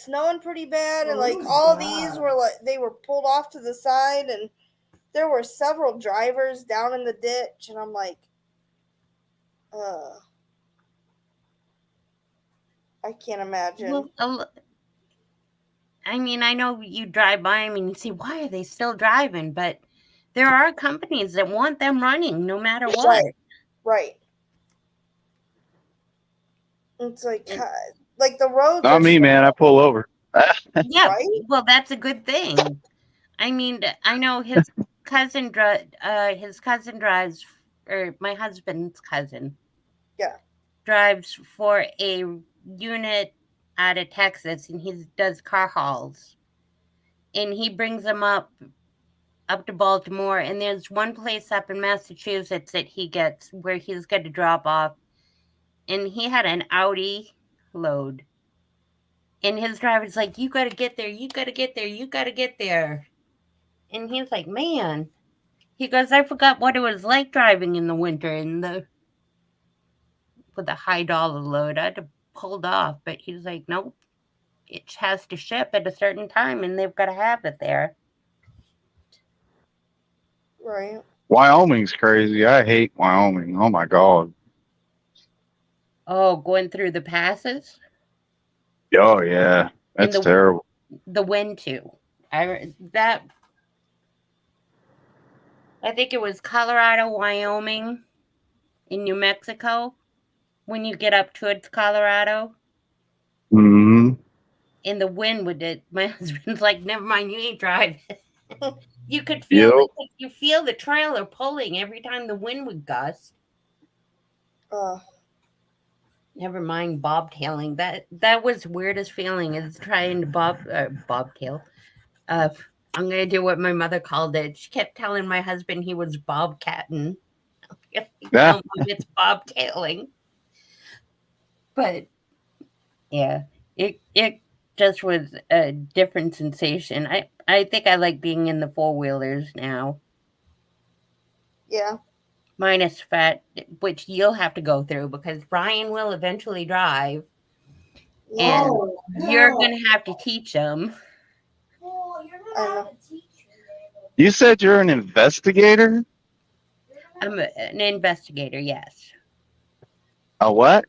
snowing pretty bad, and like all these were like they were pulled off to the side, and there were several drivers down in the ditch, and I'm like, I can't imagine. Well, I mean, I know you drive by them and you see, why are they still driving? But there are companies that want them running no matter what. Right. It's like the roads. Not me, man. I pull over. Yeah, right? Well, that's a good thing. I mean, I know his cousin drives, or my husband's cousin. Yeah. Drives for a unit out of Texas, and he does car hauls. And he brings them up to Baltimore, and there's one place up in Massachusetts that he gets where he's got to drop off, and he had an Audi load, and his driver's like, you got to get there, you got to get there, you got to get there. And he's like, man, he goes, I forgot what it was like driving in the winter with a high dollar load. I had to pulled off, but he's like, nope, it has to ship at a certain time, and they've got to have it there. Right. Wyoming's crazy. I hate Wyoming. Oh my god. Oh, going through the passes? Oh yeah, that's terrible. The wind too. I think it was Colorado, Wyoming, in New Mexico. When you get up towards Colorado. Mm-hmm. And the wind with it, my husband's like, never mind, you ain't driving. You could feel you feel the trailer pulling every time the wind would gust. Never mind bobtailing. That was the weirdest feeling is trying to bobtail. I'm gonna do what my mother called it. She kept telling my husband he was bobcatting. No, Yeah. Mom, it's bobtailing. But yeah, it just was a different sensation. I think I like being in the four wheelers now, Yeah. minus fat, which you'll have to go through because Brian will eventually drive, Yeah. and Oh, you're no. gonna have to teach him. I know. You said you're an investigator? I'm an investigator, yes. A what?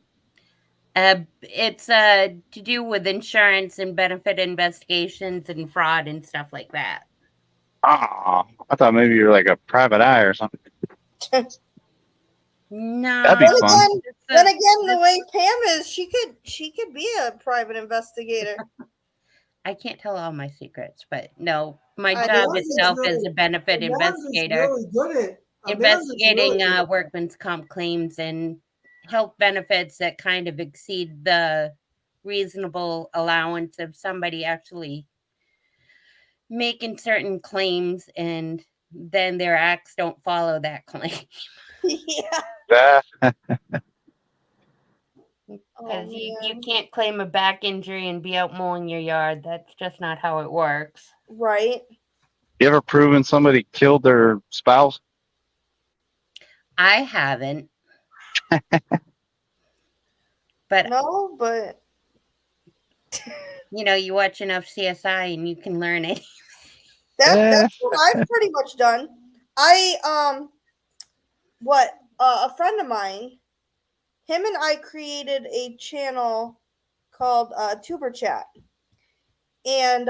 It's to do with insurance and benefit investigations and fraud and stuff like that. Oh, I thought maybe you were like a private eye or something. That'd be No, Then fun. again, then again, the way Pam is, she could be a private investigator. I can't tell all my secrets, but no, my I job know. itself is a benefit Amanda's investigator, really good at investigating workman's comp claims and health benefits that kind of exceed the reasonable allowance of somebody actually making certain claims and then their acts don't follow that claim. Yeah. That Oh Because you man. can't claim a back injury and be out mowing your yard. That's just not how it works. Right. you ever proven somebody killed their spouse? I haven't. But, No, but you know, you watch enough CSI and you can learn it. that's what I've pretty much done. I what a friend of mine, him and I created a channel called Tuber Chat, and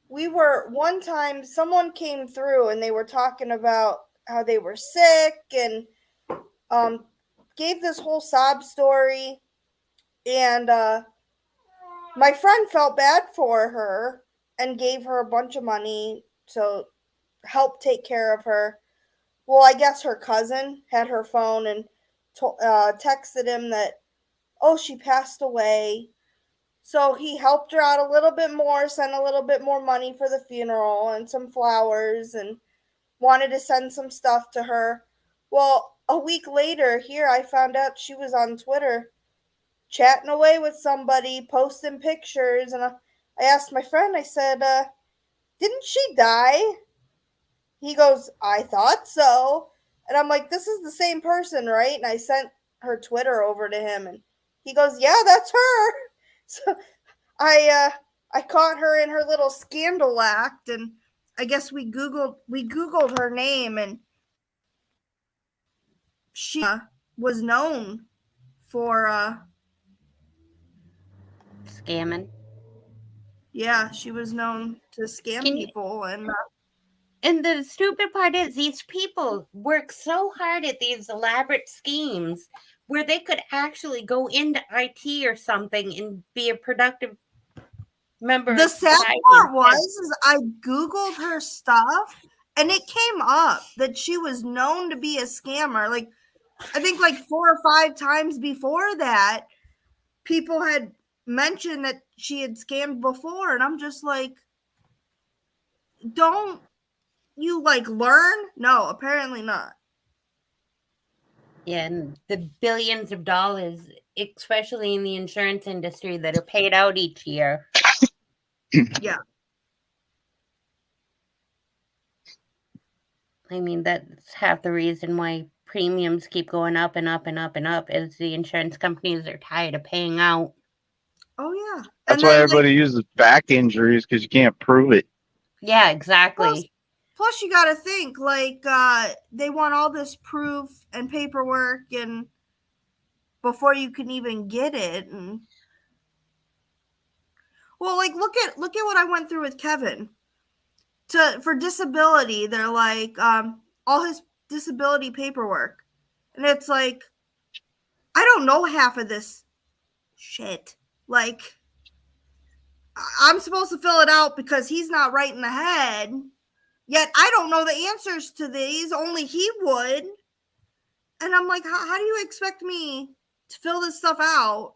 we were one time someone came through and they were talking about how they were sick and um gave this whole sob story, and my friend felt bad for her and gave her a bunch of money so help take care of her. Well, I guess her cousin had her phone and texted him that, oh, she passed away. So he helped her out a little bit more, sent a little bit more money for the funeral and some flowers, and wanted to send some stuff to her. Well, a week later, here I found out she was on Twitter chatting away with somebody, posting pictures, and I asked my friend, I said, didn't she die? He goes, I thought so. And I'm like, this is the same person, right? And I sent her Twitter over to him, and he goes, yeah, that's her. So I caught her in her little scandal act, and I guess we googled her name, and she was known for Scamming. yeah, she was known to scam Can you, people, and and the stupid part is these people work so hard at these elaborate schemes where they could actually go into IT or something and be a productive member the of sad society part instead. was I googled her stuff, and it came up that she was known to be a scammer. Like I think like 4 or 5 times before that, people had mentioned that she had scammed before, and I'm just like, don't you like learn? No, apparently not. Yeah, and the billions of dollars, especially in the insurance industry, that are paid out each year. Yeah. I mean, that's half the reason why premiums keep going up and up and up and up is the insurance companies are tired of paying out. Oh yeah. That's And why then everybody uses back injuries because you can't prove it. Yeah, exactly. plus you got to think like they want all this proof and paperwork and before you can even get it. And well, like look at what I went through with Kevin. For disability, they're like all his disability paperwork. And it's like I don't know half of this shit. Like I'm supposed to fill it out because he's not right in the head. Yet I don't know the answers to these, only he would. And I'm like, how do you expect me to fill this stuff out?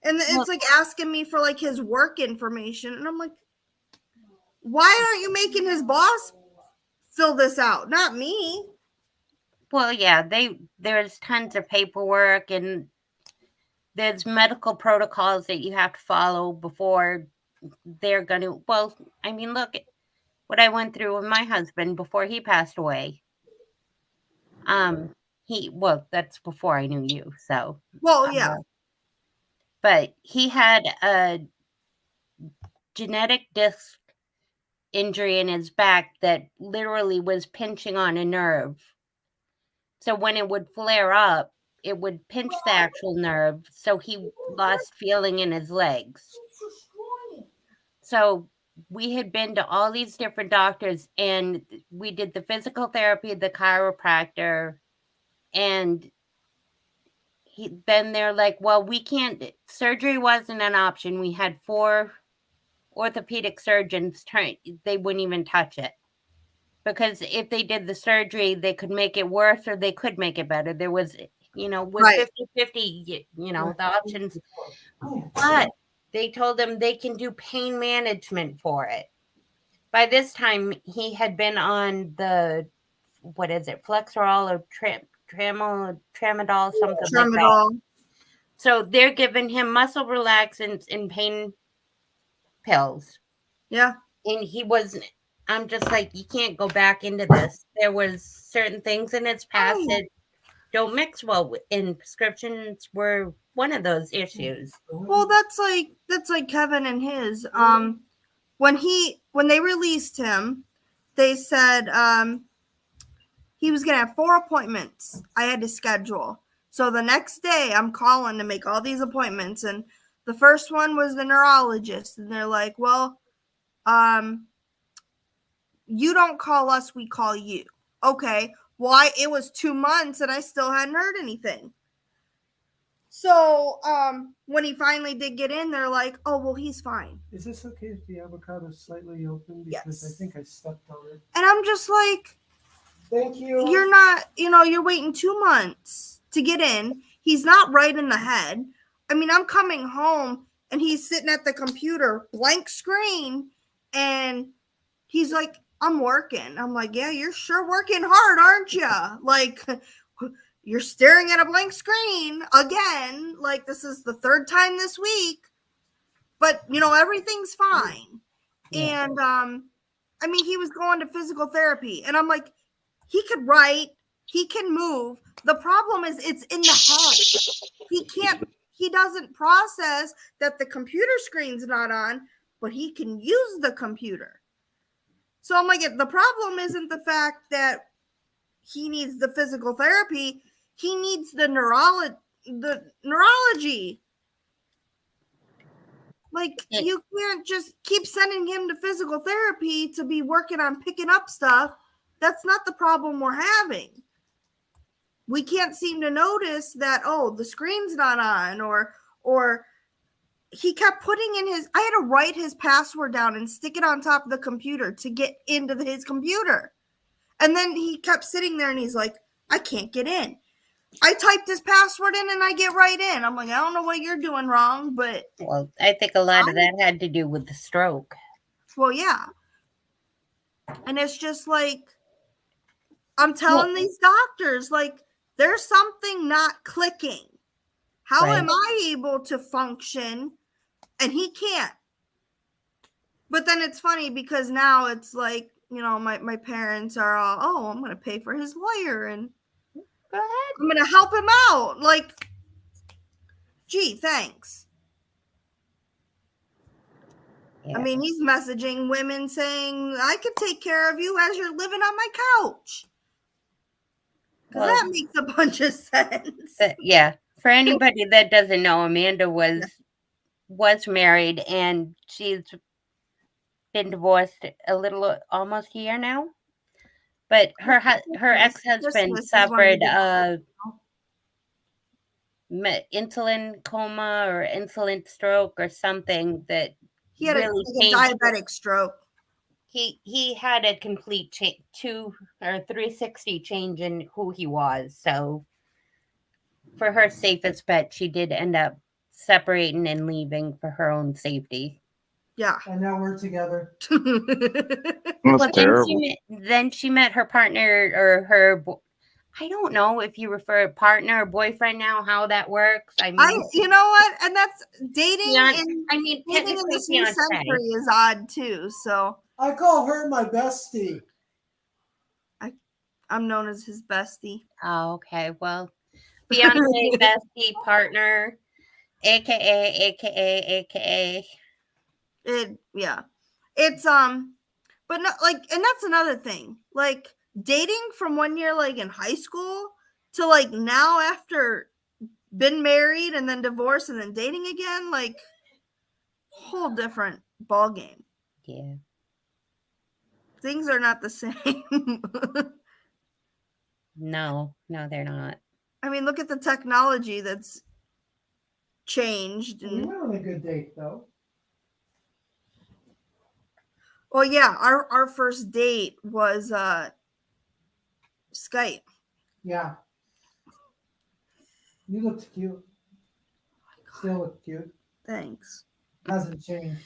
And it's like asking me for like his work information. And I'm like, why aren't you making his boss fill this out? Not me. Well, yeah, there's tons of paperwork and there's medical protocols that you have to follow before they're going to. Well, I mean, look at what I went through with my husband before he passed away. That's before I knew you, so. Well, yeah. But he had a genetic disc injury in his back that literally was pinching on a nerve. So when it would flare up, it would pinch the actual nerve, so he lost feeling in his legs. So we had been to all these different doctors, and we did the physical therapy, the chiropractor, and then they're like, well, we can't, surgery wasn't an option. We had 4 orthopedic surgeons they wouldn't even touch it. Because if they did the surgery, they could make it worse or they could make it better. There was, with Right. 50-50, the options. But they told them they can do pain management for it. By this time, he had been on the, what is it, Flexerol or Tramadol, something like that. Tramadol. So they're giving him muscle relaxants and pain pills. Yeah. And he wasn't. I'm just like, you can't go back into this. There was certain things in its past that don't mix well, and prescriptions were one of those issues. Well, that's like Kevin and his. When they released him, they said he was gonna have 4 appointments. I had to schedule. So the next day, I'm calling to make all these appointments, and the first one was the neurologist, and they're like, "Well, you don't call us, we call you." Okay. Why? It was 2 months and I still hadn't heard anything. So when he finally did get in, they're like, "Oh, well, he's fine." Is this okay if the avocado is slightly open? Because Yes. I think I stepped on it. And I'm just like, thank you. You're not, you're waiting 2 months to get in. He's not right in the head. I mean, I'm coming home and he's sitting at the computer, blank screen, and he's like, "I'm working." I'm like, "Yeah, you're sure working hard, aren't you? Like, you're staring at a blank screen again. Like, this is the 3rd time this week, but everything's fine." Yeah. And I mean, he was going to physical therapy, and I'm like, he could write, he can move. The problem is it's in the head. He doesn't process that the computer screen's not on, but he can use the computer. So I'm like, the problem isn't the fact that he needs the physical therapy. He needs the neurology. Like, you can't just keep sending him to physical therapy to be working on picking up stuff. That's not the problem we're having. We can't seem to notice that, the screen's not on, or he kept putting in I had to write his password down and stick it on top of the computer to get into his computer. And then he kept sitting there and he's like, "I can't get in." I typed his password in and I get right in. I'm like, "I don't know what you're doing wrong, but..." Well, I think a lot of that had to do with the stroke. Well, yeah. And it's just like, I'm telling these doctors, like, there's something not clicking. How am I able to function and he can't? But then it's funny because now it's like, my parents are all, "Oh, I'm going to pay for his lawyer and go ahead. I'm going to help him out." Like, gee, thanks. Yeah. I mean, he's messaging women saying, "I could take care of you as you're living on my couch." Because that makes a bunch of sense. Yeah. For anybody that doesn't know, Amanda was married, and she's been divorced almost a year now. But her ex-husband suffered insulin coma or insulin stroke or something that he had really a diabetic stroke. He had a complete 360 change in who he was. So for her safest bet, she did end up separating and leaving for her own safety. Yeah. And now we're together. That's Well, terrible. then she met her partner or her. I don't know if you refer to partner or boyfriend now, how that works. I mean, you know what? And that's dating dating in technically this new fiance. century is odd too. So I call her my bestie. I'm known as his bestie. Oh, okay. Well, fiance, bestie, partner, aka. It's but not like, and that's another thing. Like dating from one year like in high school to like now after been married and then divorced and then dating again, like whole different ball game. Yeah. Things are not the same. No, they're not. I mean, look at the technology that's changed. We And went on a good date though. well, yeah, our first date was Skype. Yeah. You looked cute. Still look cute. Thanks. Hasn't changed.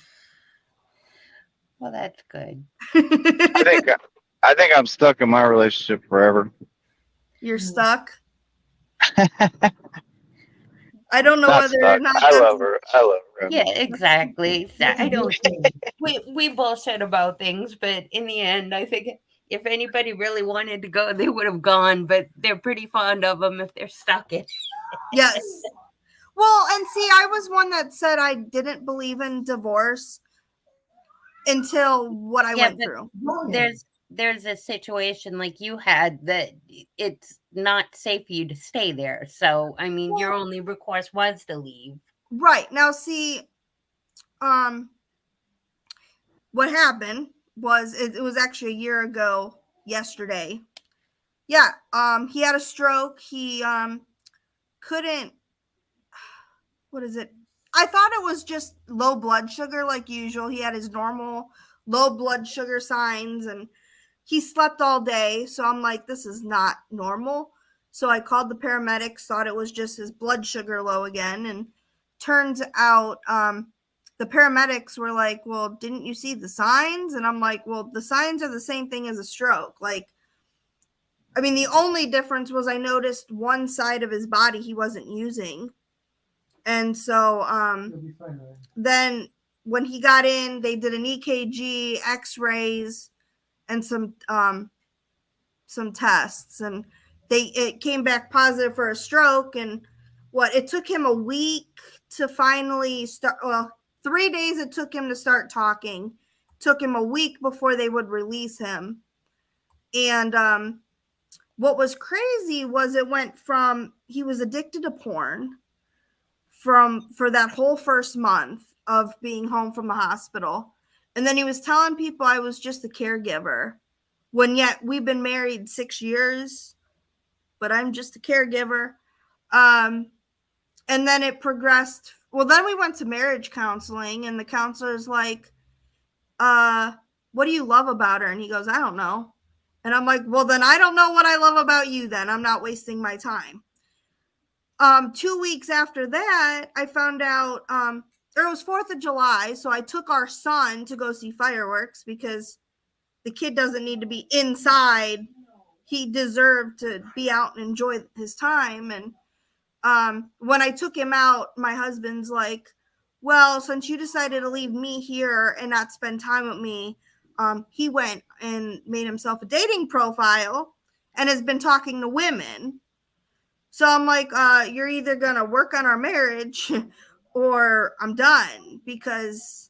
Well, that's good. I think I'm stuck in my relationship forever. You're stuck. I don't know Not whether or stuck. not I that's love her. I love her. Yeah, exactly. I don't. Beautiful. We bullshit about things, but in the end, I think if anybody really wanted to go, they would have gone. But they're pretty fond of them if they're stuck in. yes. Well, and see, I was one that said I didn't believe in divorce until what I went but through. there's a situation like you had that it's not safe for you to stay there. So I mean, your only recourse was to leave. Right. Now see, what happened was it was actually a year ago yesterday. Yeah, he had a stroke. He couldn't, what is it? I thought it was just low blood sugar like usual. He had his normal low blood sugar signs and he slept all day. So I'm like, this is not normal. So I called the paramedics, thought it was just his blood sugar low again. And turns out the paramedics were like, well, didn't you see the signs? And I'm like, well, the signs are the same thing as a stroke. Like, I mean, the only difference was I noticed one side of his body he wasn't using. And so then when he got in, they did an EKG, x-rays, and some tests, and it came back positive for a stroke. And it took him a week to finally start. Well, 3 days it took him to start talking. Took him a week before they would release him. And what was crazy was it went from he was addicted to porn for that whole first month of being home from the hospital. And then he was telling people I was just a caregiver, when yet we've been married 6 years, but I'm just a caregiver. And then it progressed. Well, then we went to marriage counseling, and the counselor's like, what do you love about her? And he goes, I don't know. And I'm like, well, then I don't know what I love about you then. I'm not wasting my time. 2 weeks after that, I found out, it was 4th of July. So I took our son to go see fireworks because the kid doesn't need to be inside. He deserved to be out and enjoy his time. And when I took him out, my husband's like, well, since you decided to leave me here and not spend time with me, he went and made himself a dating profile and has been talking to women. So I'm like, you're either going to work on our marriage or I'm done, because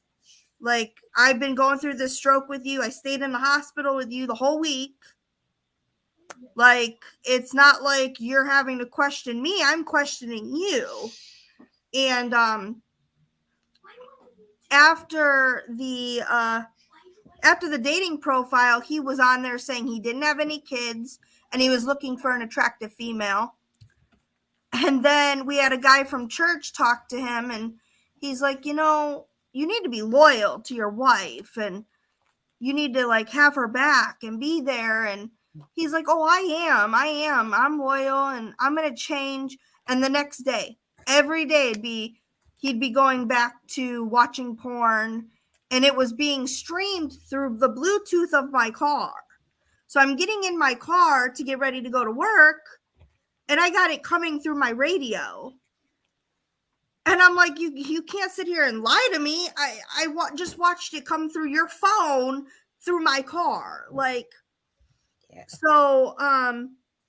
like I've been going through this stroke with you. I stayed in the hospital with you the whole week. Like, it's not like you're having to question me. I'm questioning you. And after the dating profile, he was on there saying he didn't have any kids and he was looking for an attractive female. And then we had a guy from church talk to him, and he's like, you need to be loyal to your wife, and you need to like have her back and be there. And he's like, oh, I'm loyal and I'm going to change. And the next day, every day it'd be, he'd be going back to watching porn, and it was being streamed through the Bluetooth of my car. So I'm getting in my car to get ready to go to work, and I got it coming through my radio. And I'm like, you can't sit here and lie to me. I just watched it come through your phone through my car. Like, Yeah. so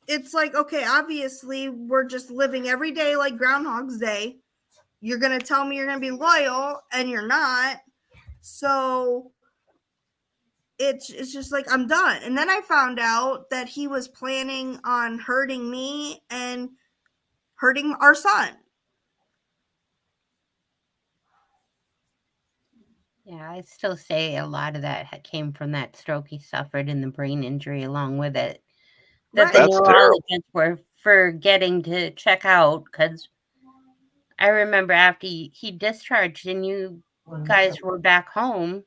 it's like, okay, obviously we're just living every day like Groundhog's Day. You're going to tell me you're going to be loyal, and you're not. So it's just like, I'm done. And then I found out that he was planning on hurting me and hurting our son. Yeah, I still say a lot of that came from that stroke he suffered and the brain injury along with it. That Right. the That's terrible. neurologists were forgetting to check out, because I remember after he discharged and you guys were back home,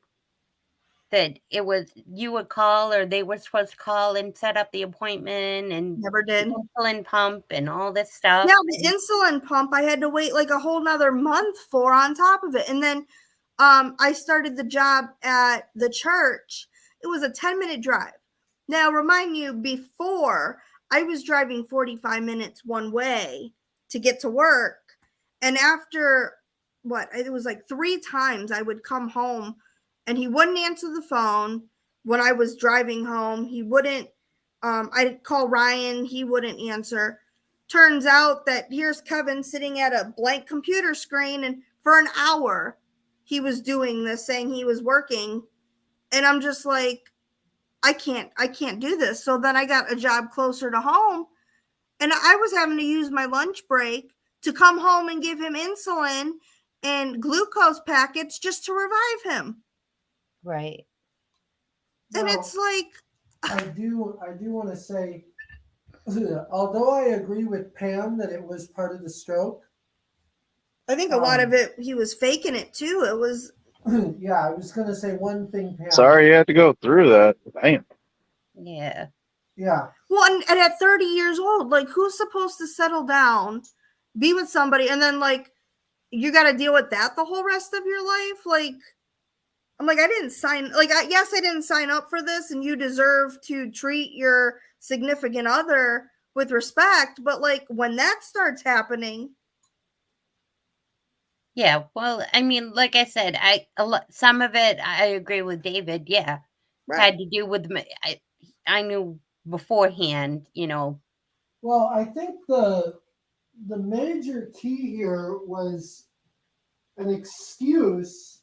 that it was you would call or they were supposed to call and set up the appointment and Never did. insulin pump and all this stuff. Yeah, the insulin pump I had to wait like a whole nother month for on top of it. And then I started the job at the church. It was a 10-minute drive. Now, remind you, before I was driving 45 minutes one way to get to work. And after it was like 3 times I would come home and he wouldn't answer the phone when I was driving home. He wouldn't, I'd call Ryan, he wouldn't answer. Turns out that here's Kevin sitting at a blank computer screen, and for an hour he was doing this, saying he was working. And I'm just like, I can't do this. So then I got a job closer to home, and I was having to use my lunch break to come home and give him insulin and glucose packets just to revive him. Right. And Now, it's like, I do want to say, although I agree with Pam that it was part of the stroke, I think a lot of it, he was faking it too. It was, yeah, I was going to say one thing, Pam. Sorry you had to go through that. Damn. Yeah. Yeah. well, and at 30 years old, like, who's supposed to settle down, be with somebody, and then like you got to deal with that the whole rest of your life? Like, I'm like, I didn't sign, like, yes, I didn't sign up for this, and you deserve to treat your significant other with respect, but like when that starts happening, Yeah. Well, I mean, like I said, some of it I agree with David. Yeah. right? Had to do with I knew beforehand, Well, I think the major key here was an excuse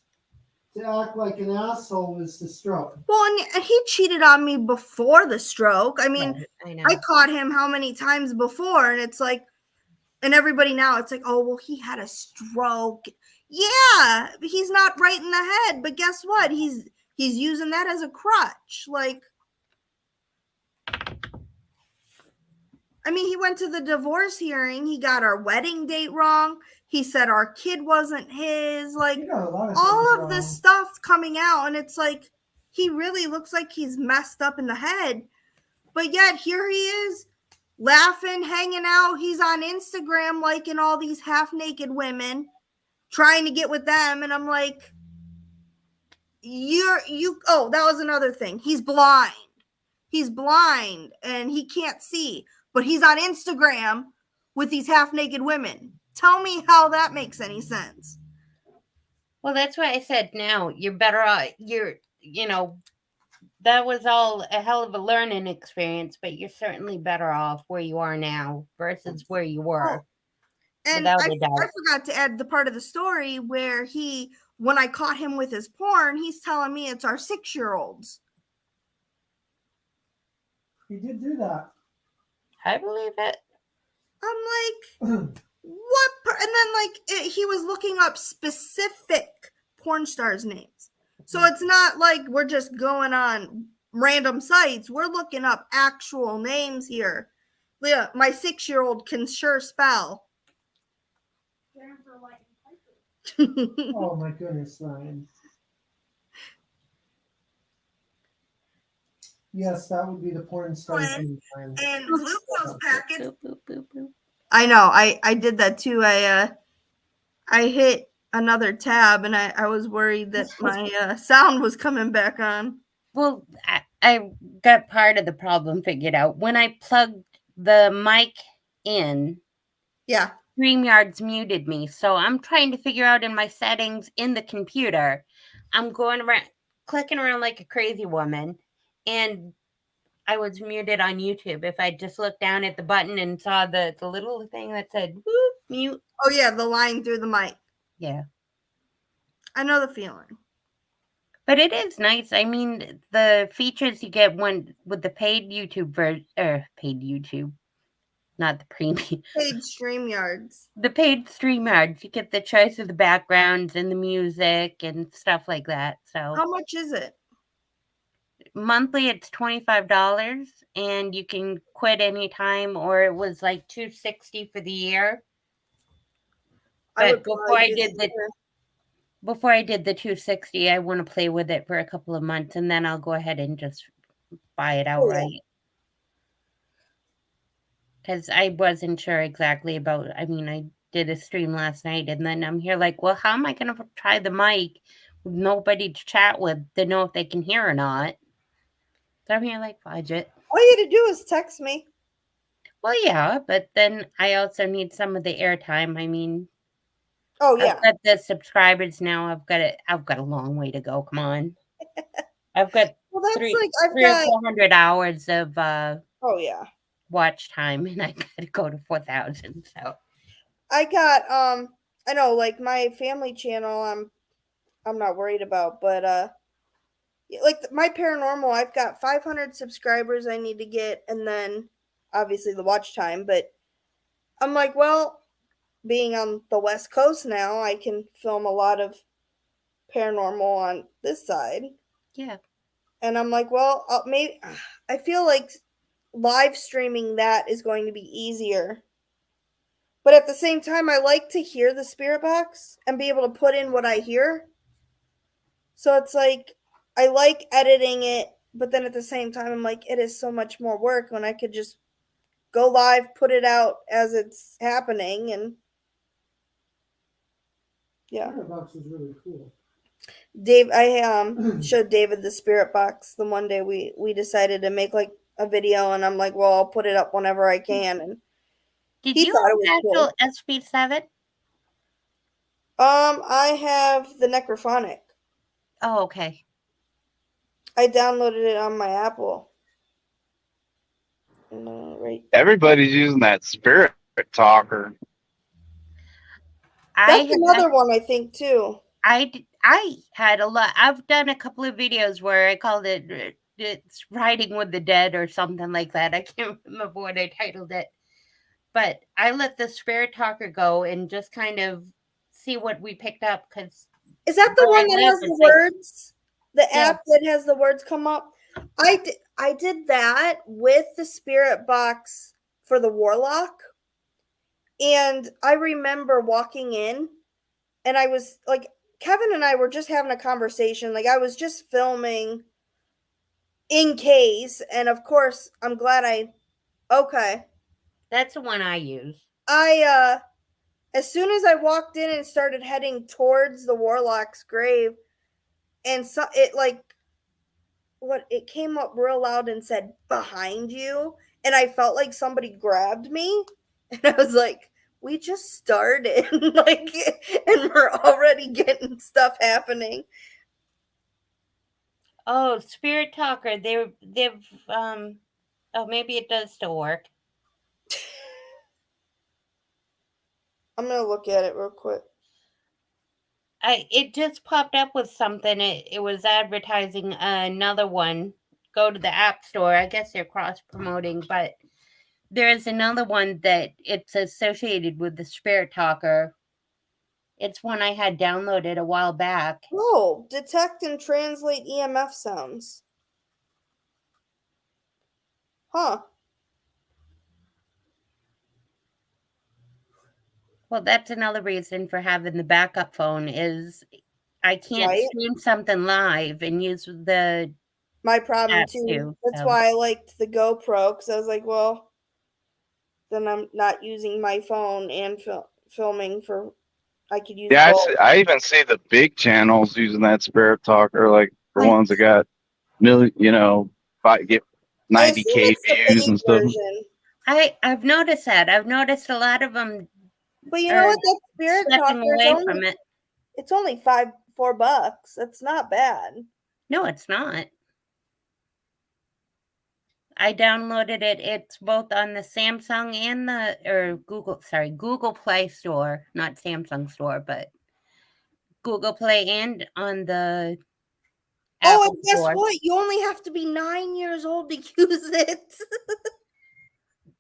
to act like an asshole was the stroke. Well, and he cheated on me before the stroke. I mean, Right, I know. I caught him how many times before, and it's like, and everybody now, it's like, oh, well, he had a stroke. Yeah, he's not right in the head, but guess what? He's using that as a crutch. Like, I mean, he went to the divorce hearing. He got our wedding date wrong. He said our kid wasn't his. Like, You got a lot of all things of this wrong. stuff's coming out, and it's like, he really looks like he's messed up in the head. But yet, here he is, laughing, hanging out. He's on Instagram liking all these half-naked women, trying to get with them. And I'm like, oh, that was another thing. He's blind. He's blind and he can't see, but he's on Instagram with these half-naked women. Tell me how that makes any sense. Well, that's why I said now you're better off. That was all a hell of a learning experience, but you're certainly better off where you are now versus where you were. Oh, and without I a doubt. forgot to add the part of the story where when I caught him with his porn, he's telling me it's our 6-year-olds. He did do that. I believe it. I'm like, what? And then he was looking up specific porn stars' names. So it's not like we're just going on random sites. We're looking up actual names here. Yeah, my 6-year-old can sure spell. Oh my goodness, Ryan. Yes, that would be the porn star's name, Ryan. And glucose packets. Boop, boop, boop, boop. I know. I did that too. I hit another tab, and I was worried that my sound was coming back on. Well, I got part of the problem figured out. When I plugged the mic in, Yeah. StreamYard's muted me. So I'm trying to figure out in my settings in the computer. I'm going around, clicking around like a crazy woman, and I was muted on YouTube. If I just looked down at the button and saw the little thing that said whoop, mute. Oh yeah, the line through the mic. Yeah. I know the feeling. But it is nice. I mean, the features you get when with the paid YouTube paid YouTube, not the premium. Paid StreamYards. The paid StreamYards, you get the choice of the backgrounds and the music and stuff like that. So How much is it? monthly it's $25 and you can quit anytime, or it was like $260 for the year. I But would probably do the year. before I did the $260, I want to play with it for a couple of months and then I'll go ahead and just buy it outright. Because I wasn't sure exactly about, I mean, I did a stream last night and then I'm here like, well, how am I going to try the mic with nobody to chat with to know if they can hear or not? So I'm here like, fudge it. All you had to do is text me. Well, yeah, but then I also need some of the airtime. I mean, Oh yeah. I've got the subscribers now. I've got a long way to go. Come on. I've got Well, that's three like I've or got. 400 hours of Oh yeah. watch time, and I got to go to 4,000. So I got I know like my family channel I'm not worried about, but like my paranormal I've got 500 subscribers I need to get, and then obviously the watch time, but I'm like, well, being on the West Coast now, I can film a lot of paranormal on this side. yeah, And I'm like, well, maybe I feel like live streaming that is going to be easier. But at the same time, I like to hear the spirit box and be able to put in what I hear. So it's like I like editing it, but then at the same time, I'm like, it is so much more work when I could just go live, put it out as it's happening, and yeah. Spirit box is really cool. Dave, I showed David the spirit box the one day we decided to make like a video, and I'm like, well, I'll put it up whenever I can, and did he you thought have it an was cool. actual SP7? I have the Necrophonic. Oh, okay. I downloaded it on my Apple. Right. Everybody's using that spirit talker. That's another one I think too. I had a lot. I've done a couple of videos where I called it "It's Riding with the Dead" or something like that. I can't remember what I titled it, but I let the spirit talker go and just kind of see what we picked up. Because is that the one that has the words? The app that has the words come up. I did that with the spirit box for the warlock, and I remember walking in, and I was like, Kevin and I were just having a conversation. Like I was just filming in case, and of course, I'm glad okay. That's the one I use. As soon as I walked in and started heading towards the warlock's grave, and so it came up real loud and said behind you, and I felt like somebody grabbed me, and I was like, we just started like, and we're already getting stuff happening. Oh, spirit talker. They've oh, maybe it does still work. I'm gonna look at it real quick. It just popped up with something. It was advertising another one. Go to the App Store. I guess they're cross promoting, but there is another one that it's associated with the spirit talker. It's one I had downloaded a while back. Oh, detect and translate EMF sounds. Huh. Well, that's another reason for having the backup phone is I can't stream something live and use the my problem too. That's why I liked the GoPro, because I was like, well, then I'm not using my phone and filming for I could use Yeah, both. I even see the big channels using that Spirit Talker, like the I- ones that got get I assume 90K it's the views paid and stuff. version. I've noticed that. I've noticed a lot of them But you know are what? That Spirit stepping Talker is away from only it. it's only $4. That's not bad. No, it's not. I downloaded it. It's both on the Samsung and Google Play Store, not Samsung Store, but Google Play and on the Oh, Apple and guess Store. what? You only have to be 9 years old to use it.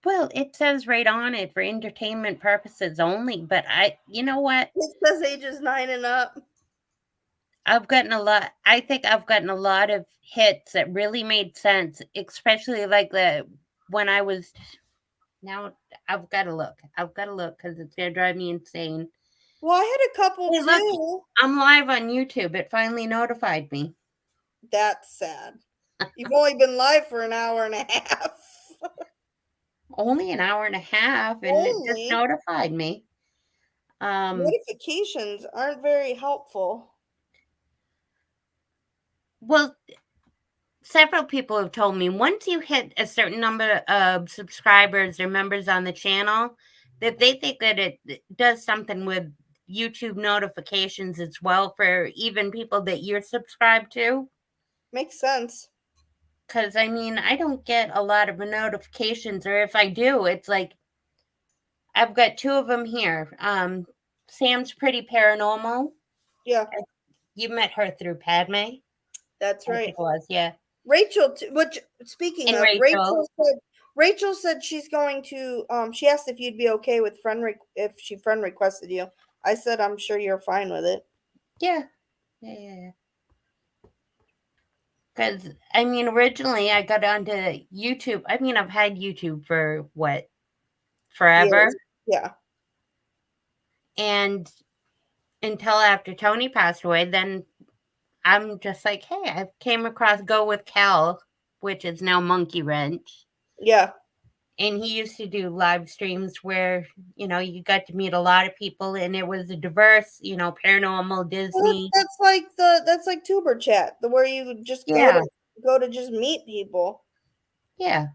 Well, it says right on it for entertainment purposes only, but you know what? It says ages 9 and up. I think I've gotten a lot of hits that really made sense, especially like when I was, now I've got to look. I've got to look because it's going to drive me insane. Well, I had a couple Hey, look, too. I'm live on YouTube. It finally notified me. That's sad. You've only been live for an hour and a half. Only an hour and a half, and it just Only. notified me. Notifications aren't very helpful. Well, several people have told me once you hit a certain number of subscribers or members on the channel, that they think that it does something with YouTube notifications as well for even people that you're subscribed to. Makes sense. Because, I mean, I don't get a lot of notifications, or if I do, it's like I've got 2 of them here. Sam's Pretty Paranormal. Yeah, You met her through Padme. that's I right. think it was, yeah. Rachel, which speaking And of, Rachel. Rachel said she's going to. She asked if you'd be okay with if she friend requested you. I said I'm sure you're fine with it. Yeah. Yeah. Because, I mean, originally I got onto YouTube. I mean, I've had YouTube for what? Forever. Years. Yeah. And until after Tony passed away, then I'm just like, hey, I came across Go with Cal, which is now Monkey Wrench. Yeah. And he used to do live streams where, you got to meet a lot of people, and it was a diverse, paranormal, Disney. Well, that's like Tuber Chat, the where you just go to just meet people. Yeah.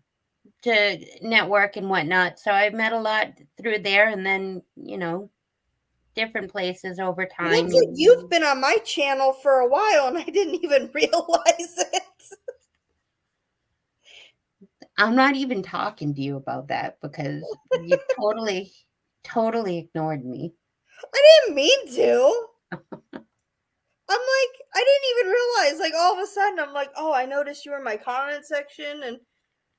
To network and whatnot. So I met a lot through there, and then, different places over time. Looks like you've been on my channel for a while, and I didn't even realize it. I'm not even talking to you about that because you totally ignored me. I didn't mean to. I'm like, I didn't even realize. Like, all of a sudden, I'm like, oh, I noticed you were in my comment section, and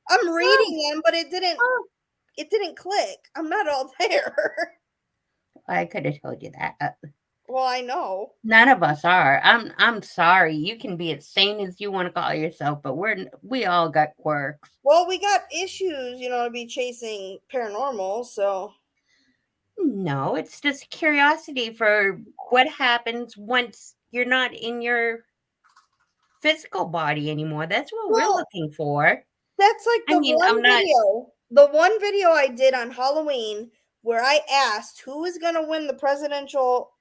I'm reading them, but it didn't click. I'm not all there. I could have told you that. Well, I know. None of us are. I'm sorry. You can be as sane as you want to call yourself, but we all got quirks. Well, we got issues, to be chasing paranormal, so. No, it's just curiosity for what happens once you're not in your physical body anymore. That's what we're looking for. That's like the one video I did on Halloween where I asked who was going to win the presidential,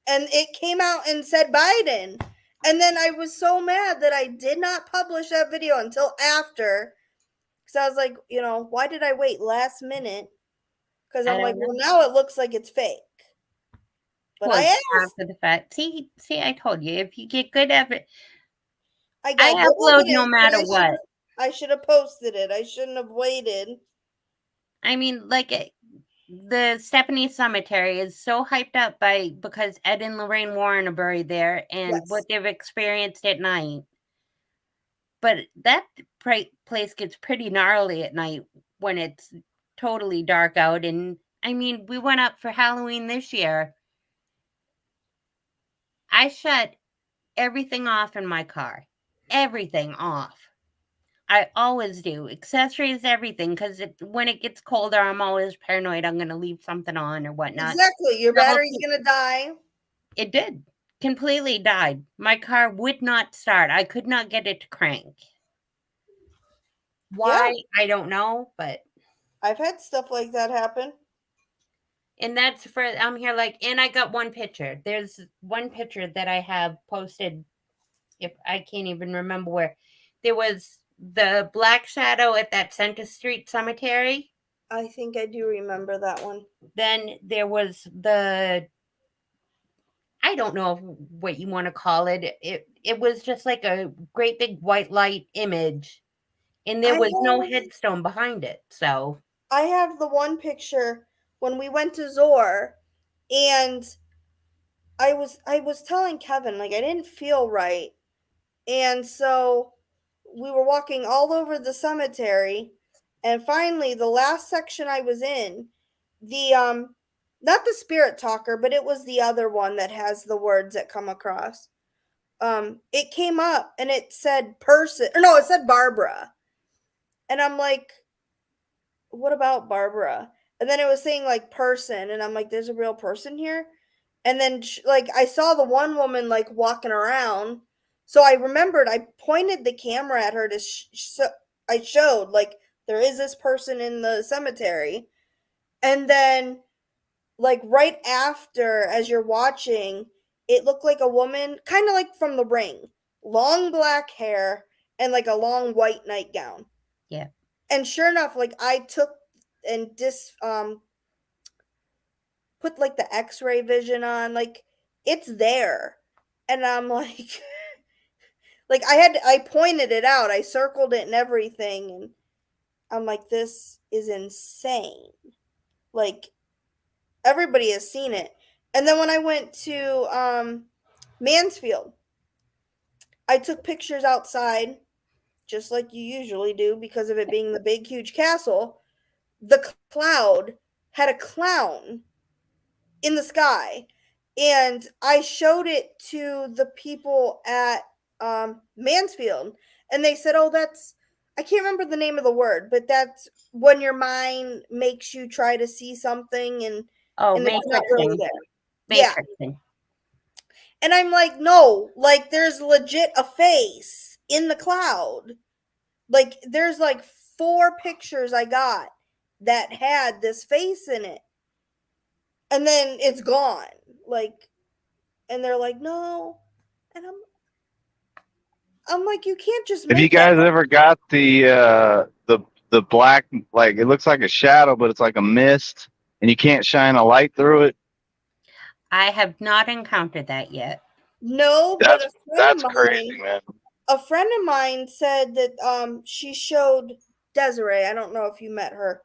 and it came out and said Biden. And then I was so mad that I did not publish that video until after, because I was like, why did I wait last minute? Because I'm like, well, now it looks like it's fake. But I asked. After the fact. See, I told you, if you get good evidence, I upload no matter what. I should have posted it. I shouldn't have waited. I mean, like the Stephanie Cemetery is so hyped up because Ed and Lorraine Warren are buried there, and what they've experienced at night. But that place gets pretty gnarly at night when it's totally dark out. And I mean, we went up for Halloween this year. I shut everything off in my car. Everything off. I always do. Accessories, everything. Because when it gets colder, I'm always paranoid I'm going to leave something on or whatnot. Exactly. Your battery's going to die. It did. Completely died. My car would not start. I could not get it to crank. Why? Yeah. I don't know, but I've had stuff like that happen. And that's for I'm here like, and I got one picture. There's one picture that I have posted. If I can't even remember where, there was the black shadow at that Center Street cemetery. I think I do remember that one. Then there was the, I don't know what you want to call it. It was just like a great big white light image, and there was no headstone behind it. So I have the one picture when we went to Zor, and I was telling Kevin like I didn't feel right, and so we were walking all over the cemetery, and finally the last section I was in, the not the spirit talker, but it was the other one that has the words that come across. It came up and it said person, or no, it said Barbara, and I'm like, what about Barbara? And then it was saying like person, and I'm like, there's a real person here. And then like I saw the one woman like walking around, so I remembered. I pointed the camera at her to I showed like there is this person in the cemetery, and then like right after, as you're watching, it looked like a woman, kind of like from The Ring, long black hair and like a long white nightgown. yeah. And sure enough, like I took and put like the x-ray vision on, like it's there. And I'm like like I pointed it out, I circled it and everything, and I'm like, this is insane. Like everybody has seen it. And then when I went to Mansfield, I took pictures outside just like you usually do because of it being the big huge castle. The cloud had a clown in the sky, and I showed it to the people at Mansfield, and they said, "Oh, that's, I can't remember the name of the word, but that's when your mind makes you try to see something and Oh, it's not really matrixing. there." Yeah, Matrixing. and I'm like, no, like there's legit a face in the cloud. Like there's like 4 pictures I got that had this face in it, and then it's gone. Like, and they're like, no, and I'm like, you can't just Have you make that guys up. ever got the black, like it looks like a shadow, but it's like a mist, and you can't shine a light through it? I have not encountered that yet. No, but That's that's crazy, man. a friend of mine said that she showed Desiree. I don't know if you met her.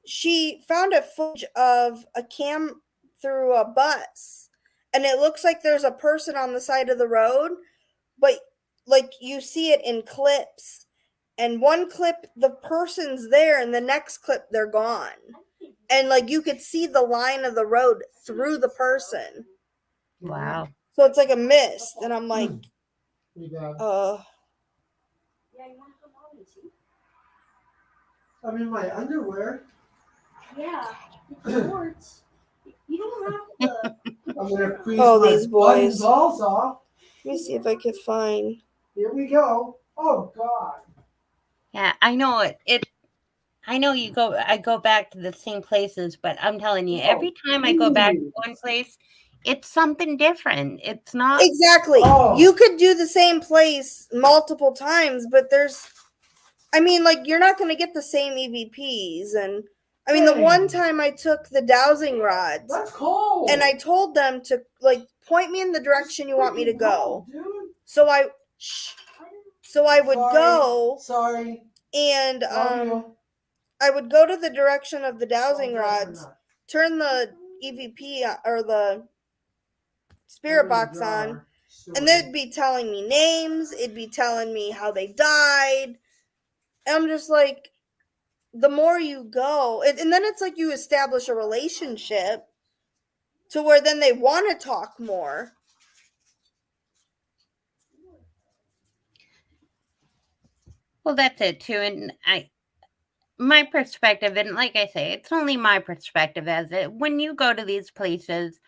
She found a footage of a cam through a bus, and it looks like there's a person on the side of the road, but like you see it in clips, and one clip the person's there and the next clip they're gone, and like you could see the line of the road through the person, Wow. so it's like a mist, and I'm like, I'm in my underwear. Yeah, shorts. You don't have to. I'm gonna freeze Oh, my these boys. balls off. let me see if I could find. Here we go. Oh God. Yeah, I know it. I know you go. I go back to the same places, but I'm telling you, every time I go back to one place, it's something different. It's not. Exactly. Oh. You could do the same place multiple times, but I mean, like, you're not going to get the same EVPs. And I mean, the one time I took the dowsing rods, That's cold. and I told them to, like, point me in the direction you want me to go. Dude. So I would go, Sorry. and Love you. I would go to the direction of the dowsing rods, turn the EVP or the spirit box on, and they'd be telling me names, it'd be telling me how they died. And I'm just like, the more you go, and then it's like you establish a relationship to where then they want to talk more. Well, that's it too, and my perspective, and like I say, it's only my perspective as it. When you go to these places,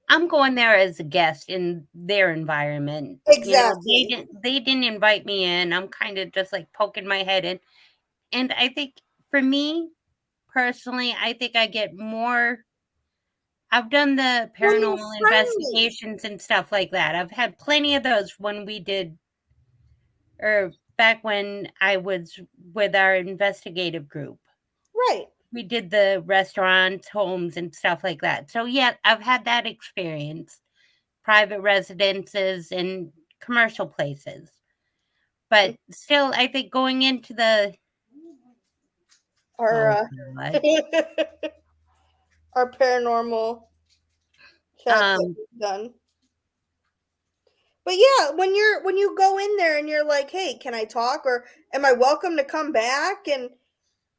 I'm going there as a guest in their environment. Exactly. They didn't invite me in. I'm kind of just like poking my head in. And I think for me personally, I think I get more. I've done the When you're paranormal friendly. investigations and stuff like that. I've had plenty of those when we did, or back when I was with our investigative group. Right. We did the restaurants, homes, and stuff like that. So, yeah, I've had that experience. Private residences and commercial places. But still, I think going into the Our God. our paranormal chat that Um, we've done. But yeah, when you go in there and you're like, "Hey, can I talk?" or "Am I welcome to come back?" and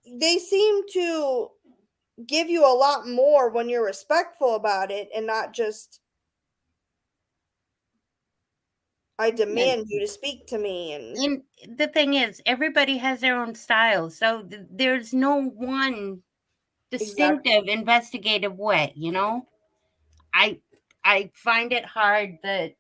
they seem to give you a lot more when you're respectful about it and not just I demand you to speak to me and the thing is, everybody has their own style, so there's no one distinctive investigative way. You know, I I find it hard that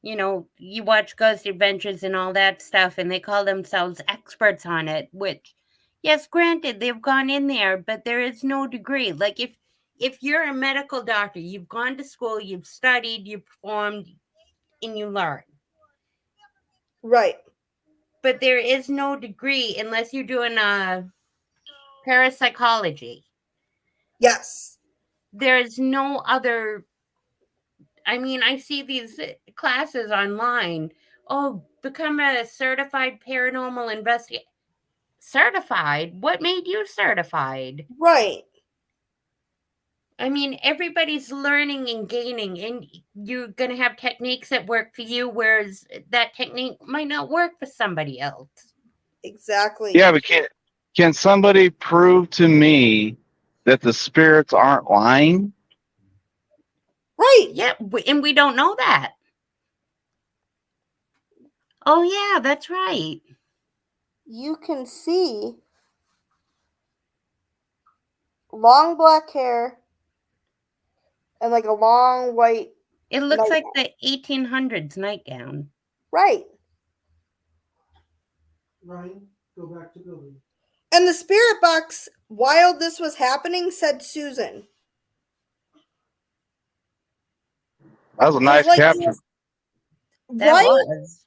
you watch Ghost Adventures and all that stuff, and they call themselves experts on it. Which, yes, granted, they've gone in there, but there is no degree. Like if you're a medical doctor, you've gone to school, you've studied, you performed, and you learn. Right. But there is no degree unless you're doing parapsychology. Yes. There is no other. I mean, I see these classes online. Oh, become a certified paranormal investigator. Certified? What made you certified? Right. I mean, everybody's learning and gaining, and you're going to have techniques that work for you, whereas that technique might not work for somebody else. Exactly. Yeah, but can somebody prove to me that the spirits aren't lying? Right. Yeah, and we don't know that. Oh, yeah, that's right. You can see long black hair and like a long white It looks like nightgown. the 1800s nightgown. Right. Ryan, go back to building. And the spirit box, while this was happening, said Susan. That was a It was nice like capture. That right? was.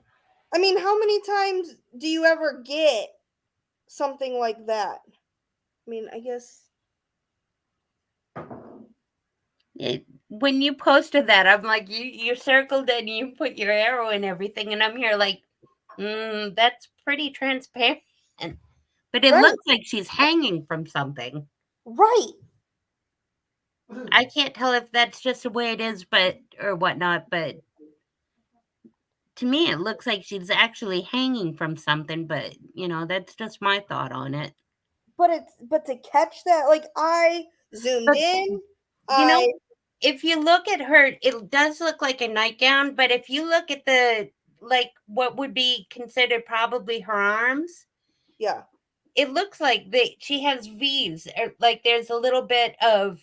I mean, how many times do you ever get something like that? I mean, I guess When you posted that, I'm like, you circled it and you put your arrow and everything, and I'm here like, that's pretty transparent. But it right. looks like she's hanging from something. Right. I can't tell if that's just the way it is, or whatnot, but to me it looks like she's actually hanging from something, but that's just my thought on it. But to catch that, like I zoomed But in, if you look at her, it does look like a nightgown, but if you look at the like what would be considered probably her arms, yeah, it looks like she has V's, or like there's a little bit of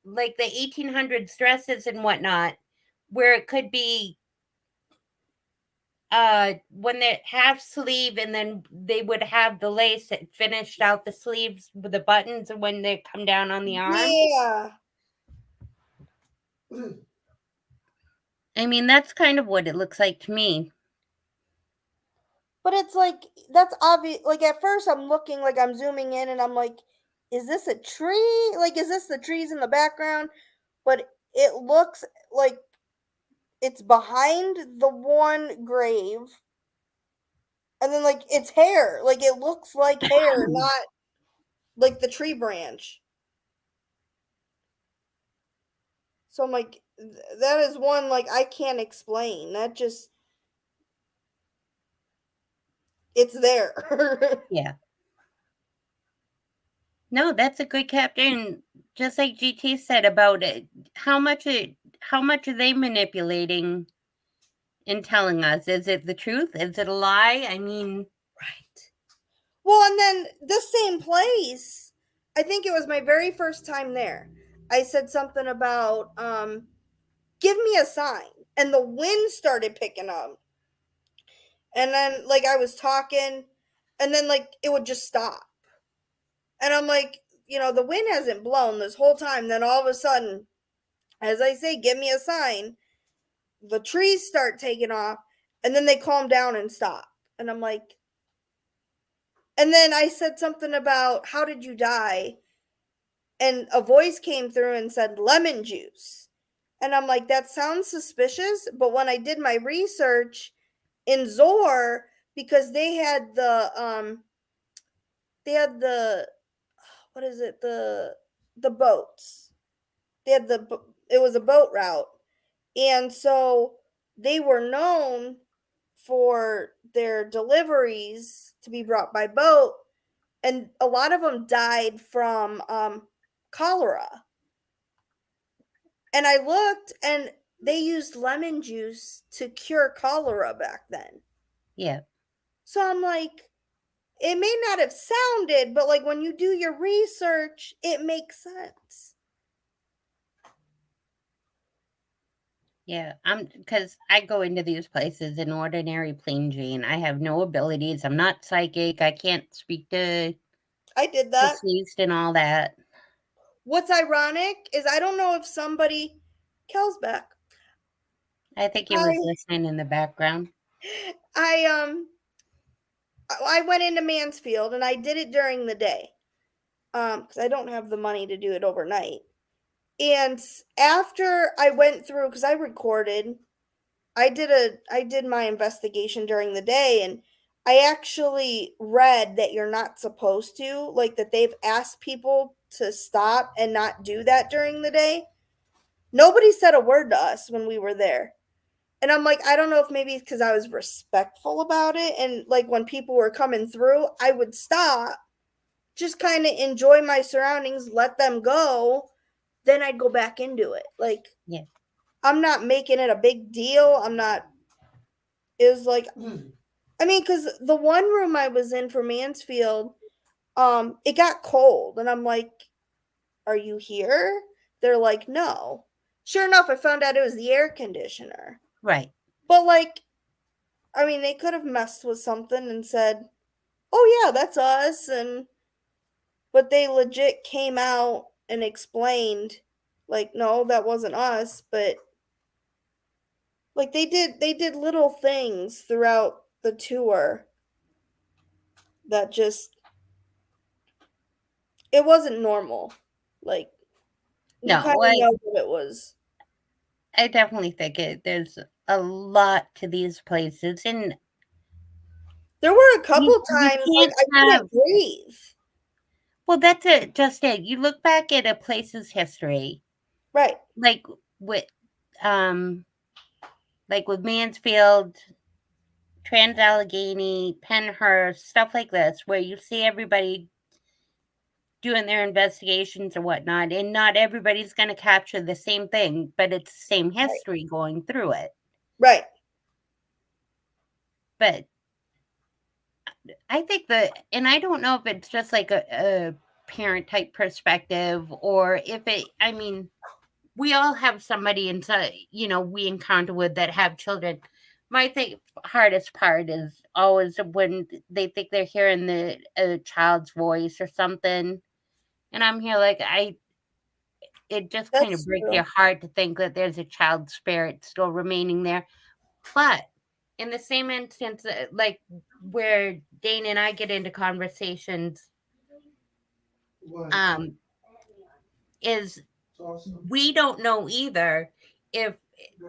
like the 1800s dresses and whatnot, where it could be when they half sleeve and then they would have the lace that finished out the sleeves with the buttons and when they come down on the arm. yeah. I mean, that's kind of what it looks like to me. But it's like that's obvious. Like at first, I'm looking, like I'm zooming in, and I'm like, "Is this a tree? Like, is this the trees in the background?" But it looks like it's behind the one grave, and then like it's hair. Like it looks like hair, not like the tree branch. So I'm like, that is one like I can't explain. That just it's there. Yeah. No, that's a good captain. Just like GT said about it, how much are they manipulating and telling us? Is it the truth? Is it a lie? I mean, Right. Well, and then the same place, I think it was my very first time there. I said something about give me a sign. And the wind started picking up. And then like I was talking and then like it would just stop. And I'm like, the wind hasn't blown this whole time. Then all of a sudden, as I say, give me a sign, the trees start taking off, and then they calm down and stop. And I'm like, and then I said something about, how did you die? And a voice came through and said lemon juice. And I'm like, that sounds suspicious. But when I did my research in Zor, because they had the what is it, the boats. It was a boat route. And so they were known for their deliveries to be brought by boat, and a lot of them died from cholera. And I looked, and they used lemon juice to cure cholera back then. Yeah. So I'm like, it may not have sounded, but like when you do your research, it makes sense. Yeah, because I go into these places in ordinary plain Jane. I have no abilities. I'm not psychic. I can't speak to I did that. deceased and all that. What's ironic is I don't know if somebody, Kel's back. I think he was listening in the background. I went into Mansfield and I did it during the day. Because I don't have the money to do it overnight. And after I went through, because I recorded, I did my investigation during the day, and I actually read that you're not supposed to, like that they've asked people to stop and not do that during the day. Nobody said a word to us when we were there. And I'm like, I don't know if maybe it's because I was respectful about it. And like when people were coming through, I would stop, just kind of enjoy my surroundings, let them go. Then I'd go back into it. Like, Yeah. I'm not making it a big deal. It was like, I mean, because the one room I was in for Mansfield, it got cold. And I'm like, are you here? They're like, no. Sure enough, I found out it was the air conditioner. Right. But like, I mean, they could have messed with something and said, "Oh yeah, that's us," but they legit came out and explained, like, "No, that wasn't us." But like, they did little things throughout the tour that just, it wasn't normal. Like, you No, kind of know what it was. I definitely think there's a lot to these places, and There were a couple you times like can't I have. couldn't breathe. Well, that's it. Just it. You look back at a place's history, Right. like with, um, like with Mansfield, Trans Allegheny, Penhurst, stuff like this, where you see everybody doing their investigations or whatnot, and not everybody's going to capture the same thing, but it's the same history going through it. Right. But I think and I don't know if it's just like a parent type perspective, or if I mean, we all have somebody inside, we encounter with that have children. My hardest part is always when they think they're hearing a child's voice or something. And I'm here like, it just kind of That's breaks true. your heart to think that there's a child spirit still remaining there. But in the same instance, like where Dane and I get into conversations, is we don't know either. If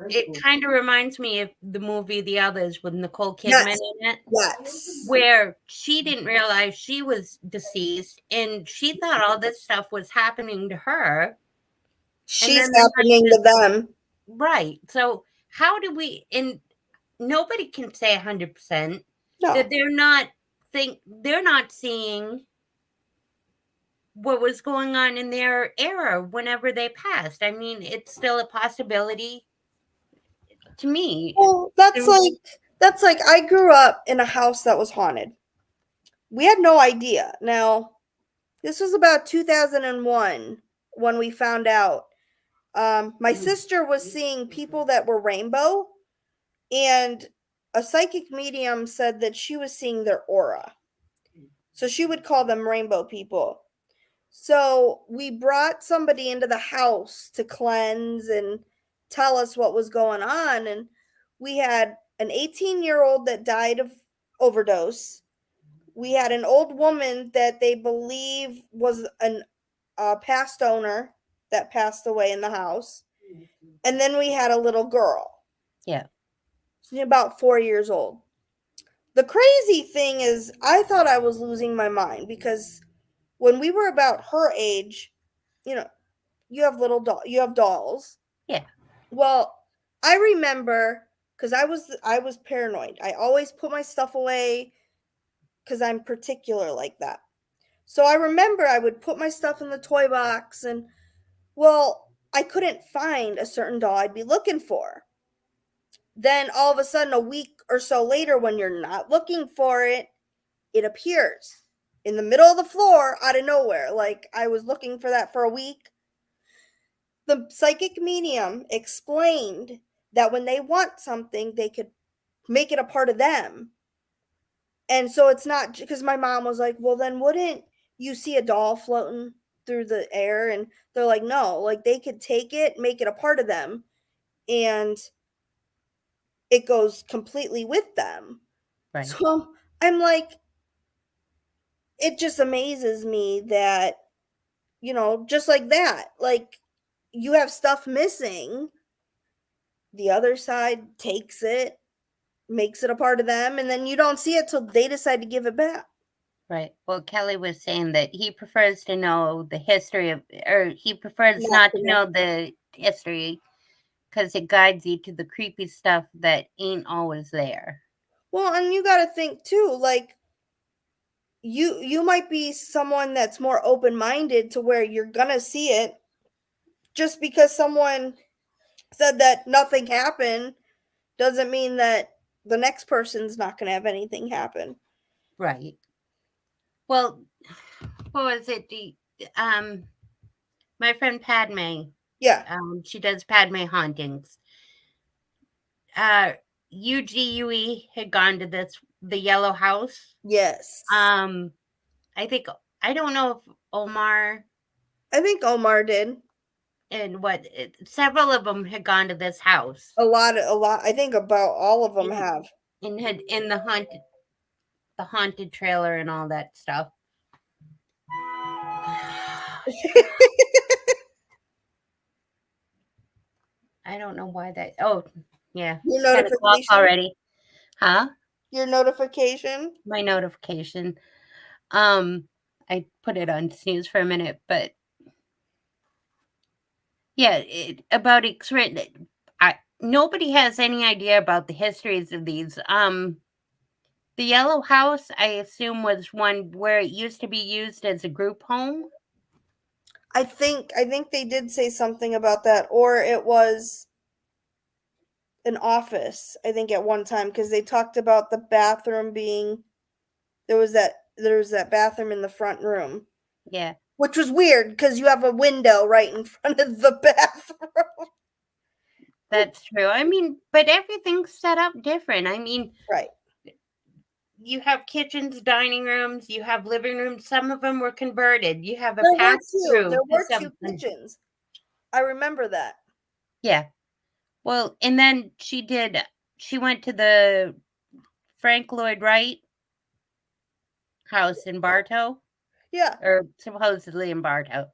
it kind of reminds me of the movie The Others with Nicole Kidman in it, Yes. where she didn't realize she was deceased and she thought all this stuff was happening to her. She's happening to them. Right. So how do we, and nobody can say 100% that they're not seeing what was going on in their era whenever they passed. I mean, it's still a possibility to me. Well, that's like I grew up in a house that was haunted. We had no idea. Now, this was about 2001 when we found out. My sister was seeing people that were rainbow, and a psychic medium said that she was seeing their aura. So she would call them rainbow people. So we brought somebody into the house to cleanse and tell us what was going on. And we had an 18-year-old that died of overdose. We had an old woman that they believe was an past owner that passed away in the house. And then we had a little girl. Yeah. She's about 4 years old. The crazy thing is, I thought I was losing my mind because when we were about her age, you know, you have you have dolls. Yeah. Well, I remember because I was paranoid. I always put my stuff away because I'm particular like that. So I remember I would put my stuff in the toy box, and well, I couldn't find a certain doll I'd be looking for. Then all of a sudden, a week or so later, when you're not looking for it, it appears in the middle of the floor out of nowhere. Like I was looking for that for a week. The psychic medium explained that when they want something, they could make it a part of them. And so it's not because my mom was like, well, then wouldn't you see a doll floating through the air? And they're like, no, like they could take it, make it a part of them, and it goes completely with them. Right. So I'm like, it just amazes me that, just like that, like you have stuff missing, the other side takes it, makes it a part of them, and then you don't see it till they decide to give it back. Right. Well, Kelly was saying that he prefers to know the history of, or he prefers Not not to to know. know the history because it guides you to the creepy stuff that ain't always there. Well, and you got to think too, like you might be someone that's more open-minded to where you're going to see it. Just because someone said that nothing happened doesn't mean that the next person's not going to have anything happen. Right. Well, what was it? My friend Padme, Yeah. she does Padme hauntings. UGUE had gone to the Yellow House. Yes. I think, I don't know if Omar I think Omar did. and several of them had gone to this house A lot. I think about all of them and, have. and had in the haunted trailer and all that stuff. I don't know why that. Oh, yeah, Your it's 10 o'clock notification. already, huh? Your notification. My notification. I put it on snooze for a minute, but yeah, about nobody has any idea about the histories of these. The Yellow House, I assume, was one where it used to be used as a group home. I think they did say something about that, or it was an office. I think at one time because they talked about the bathroom being there was that bathroom in the front room, Yeah, which was weird because you have a window right in front of the bathroom. that's true. I mean, but everything's set up different. I mean, Right. you have kitchens, dining rooms, you have living rooms. Some of them were converted. You have a There were pass two. through There to were two something. kitchens. I remember that. Yeah. Well, and then she went to the Frank Lloyd Wright house in Bartow, Yeah. or supposedly in Bartow.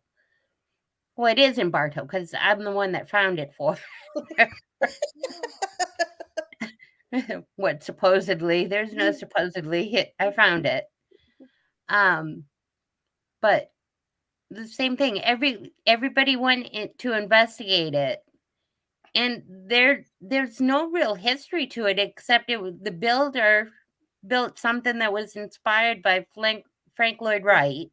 Well, it is in Bartow because I'm the one that found it for what supposedly. There's no supposedly. I found it. But the same thing. Everybody went in to investigate it, and there's no real history to it except the builder built something that was inspired by Frank Lloyd Wright.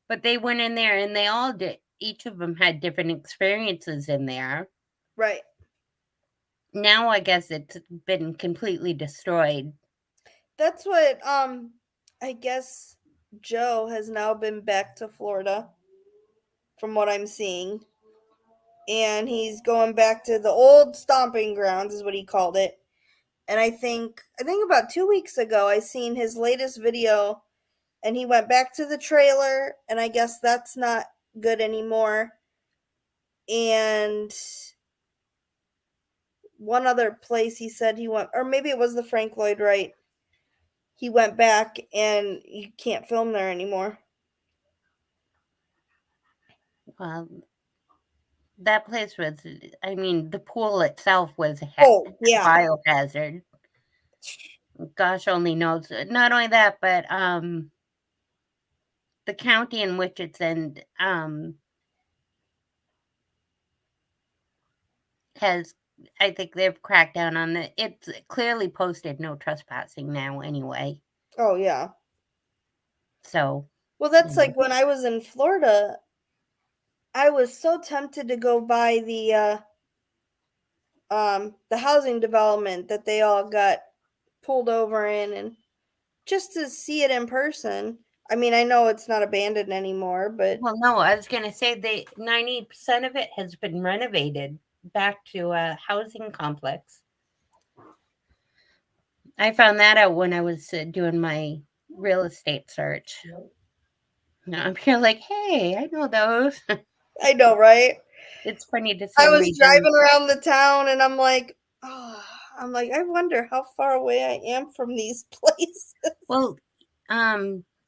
But they went in there and they all did. Each of them had different experiences in there. Right. Now I guess it's been completely destroyed. That's what I guess Joe has now been back to Florida from what I'm seeing. And he's going back to the old stomping grounds is what he called it. And I think about 2 weeks ago I seen his latest video and he went back to the trailer, and I guess that's not good anymore. And one other place he said he went, or maybe it was the Frank Lloyd Wright. He went back and you can't film there anymore. That place was, I mean, the pool itself was a Yeah. biohazard. Gosh only knows. Not only that, but the county in which it's in has, I think they've cracked down on it. It's clearly posted no trespassing now anyway. Oh, yeah. So. Well, that's like when I was in Florida, I was so tempted to go by the housing development that they all got pulled over in, and just to see it in person. I mean, I know it's not abandoned anymore, but well, no, I was gonna say 90% of it has been renovated back to a housing complex. I found that out when I was doing my real estate search. Now I'm here like, hey, I know those. I know, right? It's funny to see. I was driving around the town, and I'm like, I wonder how far away I am from these places. Well,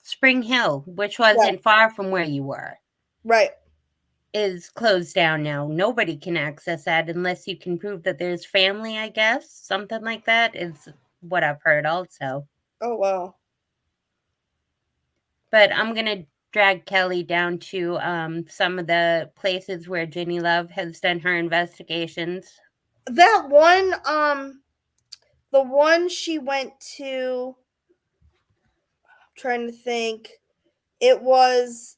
Spring Hill, which wasn't far from where you were, right, is closed down now. Nobody can access that unless you can prove that there's family, I guess. Something like that is what I've heard also. Oh, wow. But I'm going to drag Kelly down to some of the places where Ginny Love has done her investigations. That one, the one she went to, I'm trying to think, it was,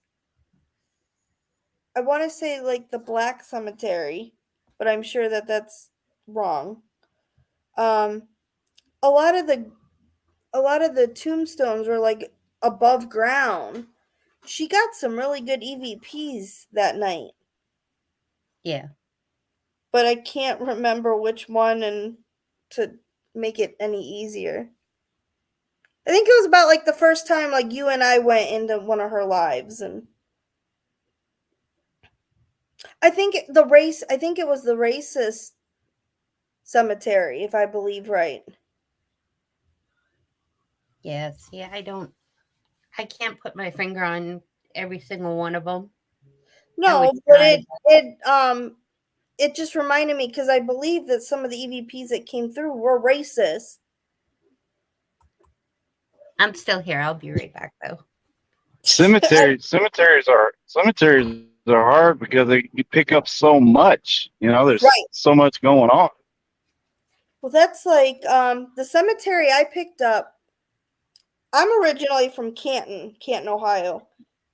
I want to say like the Black Cemetery, but I'm sure that that's wrong. A lot of the tombstones were like above ground. She got some really good EVPs that night. Yeah. But I can't remember which one, and to make it any easier. I think it was about like the first time like you and I went into one of her lives, and I think it was the racist cemetery, if I believe right. Yes, yeah, I can't put my finger on every single one of them. No, but it just reminded me, because I believe that some of the EVPs that came through were racist. I'm still here. I'll be right back though. Cemeteries are hard because you pick up so much. You know, there's so much going on. Well, that's like the cemetery I picked up. I'm originally from Canton, Ohio,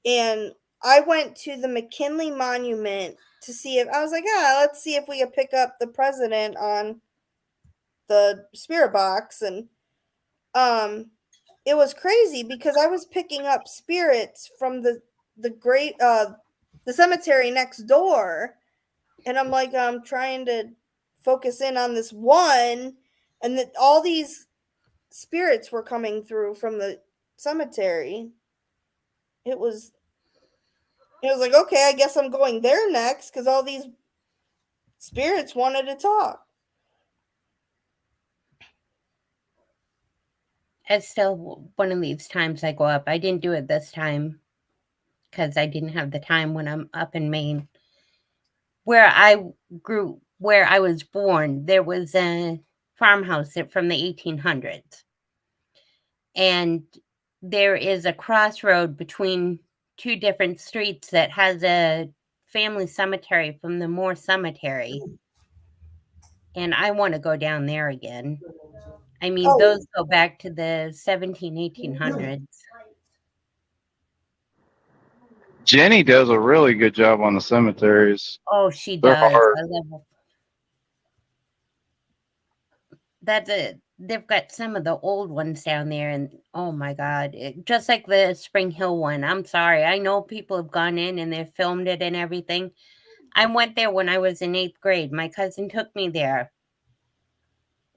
and I went to the McKinley Monument to see if I was like, let's see if we could pick up the president on the spirit box. And it was crazy because I was picking up spirits from the cemetery next door, and I'm like, I'm trying to focus in on this one, and that all these spirits were coming through from the cemetery. It was like, okay, I guess I'm going there next, because all these spirits wanted to talk. It's still one of these times I go up. I didn't do it this time because I didn't have the time when I'm up in Maine. Where I was born, there was a farmhouse from the 1800s. And there is a crossroad between two different streets that has a family cemetery from the Moore Cemetery. And I want to go down there again. I mean, those go back to the 1800s. Jenny does a really good job on the cemeteries. Oh, she They're does. hard. I love that. They've got some of the old ones down there, and oh my God, just like the Spring Hill one. I'm sorry. I know people have gone in and they've filmed it and everything. I went there when I was in 8th grade. My cousin took me there.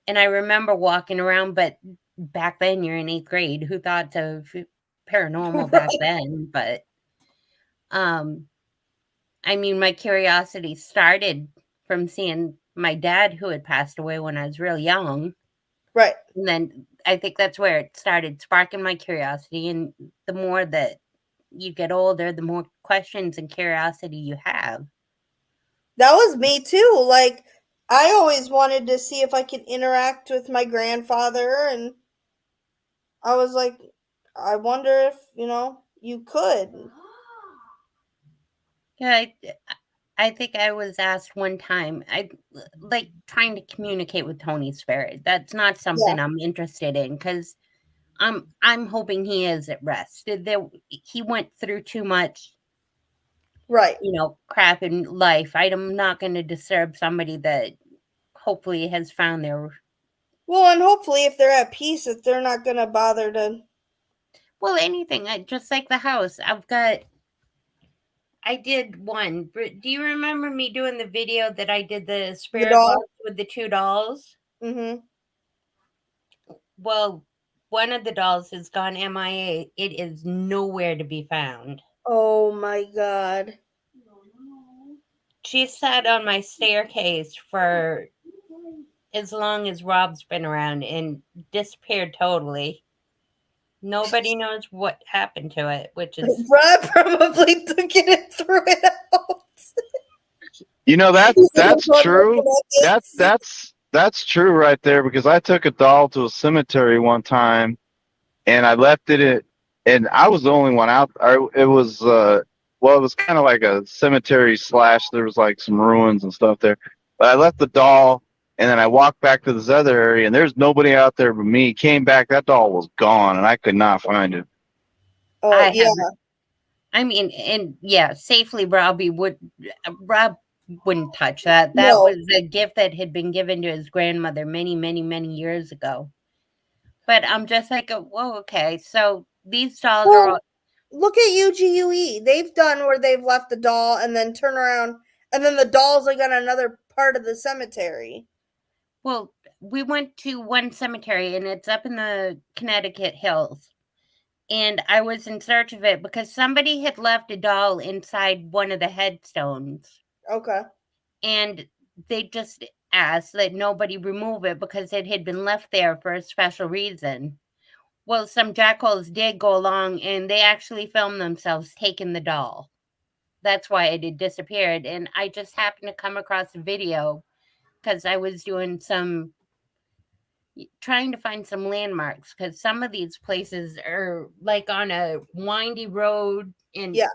And I remember walking around, but back then you're in 8th grade. Who thought of paranormal back then, but I mean, my curiosity started from seeing my dad, who had passed away when I was real young. Right. And then I think that's where it started sparking my curiosity. And the more that you get older, the more questions and curiosity you have. That was me too. Like, I always wanted to see if I could interact with my grandfather, and I was like, I wonder if, you could. Yeah, I think I was asked one time, I like trying to communicate with Tony's spirit. That's not Yeah. something I'm interested in because I'm hoping he is at rest. He went through too much, Right. crap in life. I'm not going to disturb somebody that hopefully has found their. Well, and hopefully if they're at peace, that they're not going to bother to. Well, anything. Just like the house. I did one. Do you remember me doing the video that I did the The spirit box doll. with the 2 dolls? Mm-hmm. Well, one of the dolls has gone MIA. It is nowhere to be found. Oh my God. She sat on my staircase for as long as Rob's been around and disappeared totally. Nobody knows what happened to it, which is Rob probably took it and threw it out. That's true. That's true right there because I took a doll to a cemetery one time and I left it and I was the only one out. It was it was kind of like a cemetery / there was like some ruins and stuff there. But I left the doll and then I walked back to this other area and there's nobody out there but me. Came back, that doll was gone and I could not find it. Oh, I yeah. haven't. I mean, and yeah, safely Rob wouldn't touch that. That No. was a gift that had been given to his grandmother many, many, many years ago. But I'm just like, whoa, okay. So these dolls are all. Look at UGUE. They've done where they've left the doll and then turn around, and then the doll's like on another part of the cemetery. Well, we went to one cemetery and it's up in the Connecticut hills. And I was in search of it because somebody had left a doll inside one of the headstones. Okay. And they just asked that nobody remove it because it had been left there for a special reason. Well, some jackals did go along and they actually filmed themselves taking the doll. That's why it had disappeared. And I just happened to come across a video because I was doing trying to find some landmarks because some of these places are like on a windy road. And Yeah.